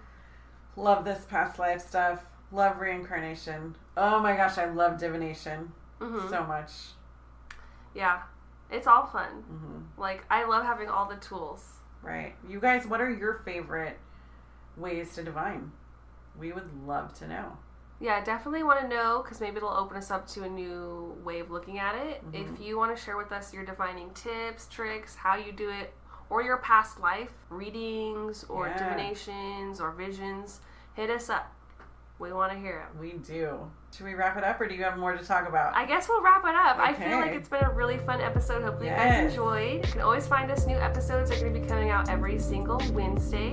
Love this past life stuff. Love reincarnation. Oh my gosh, I love divination so much.
Yeah, it's all fun. Mm-hmm. Like, I love having all the tools.
Right. You guys, what are your favorite ways to divine? We would love to know.
Yeah, definitely want to know because maybe it'll open us up to a new way of looking at it. Mm-hmm. If you want to share with us your divining tips, tricks, how you do it, or your past life readings or divinations or visions, hit us up. We want to hear it.
We do. Should we wrap it up or do you have more to talk about?
I guess we'll wrap it up.
Okay.
I feel like it's been a really fun episode. Hopefully you guys enjoyed. You can always find us. New episodes are going to be coming out every single Wednesday.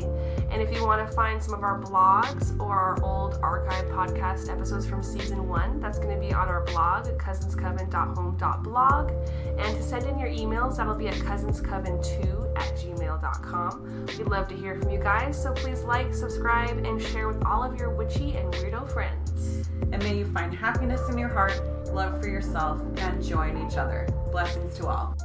And if you want to find some of our blogs or our old archive podcast episodes from season 1, that's going to be on our blog at cousinscoven.home.blog. And to send in your emails, that'll be at cousinscoven2@gmail.com. We'd love to hear from you guys, so please like, subscribe, and share with all of your witchy and weirdo friends.
And may you find happiness in your heart, love for yourself, and joy in each other. Blessings to all.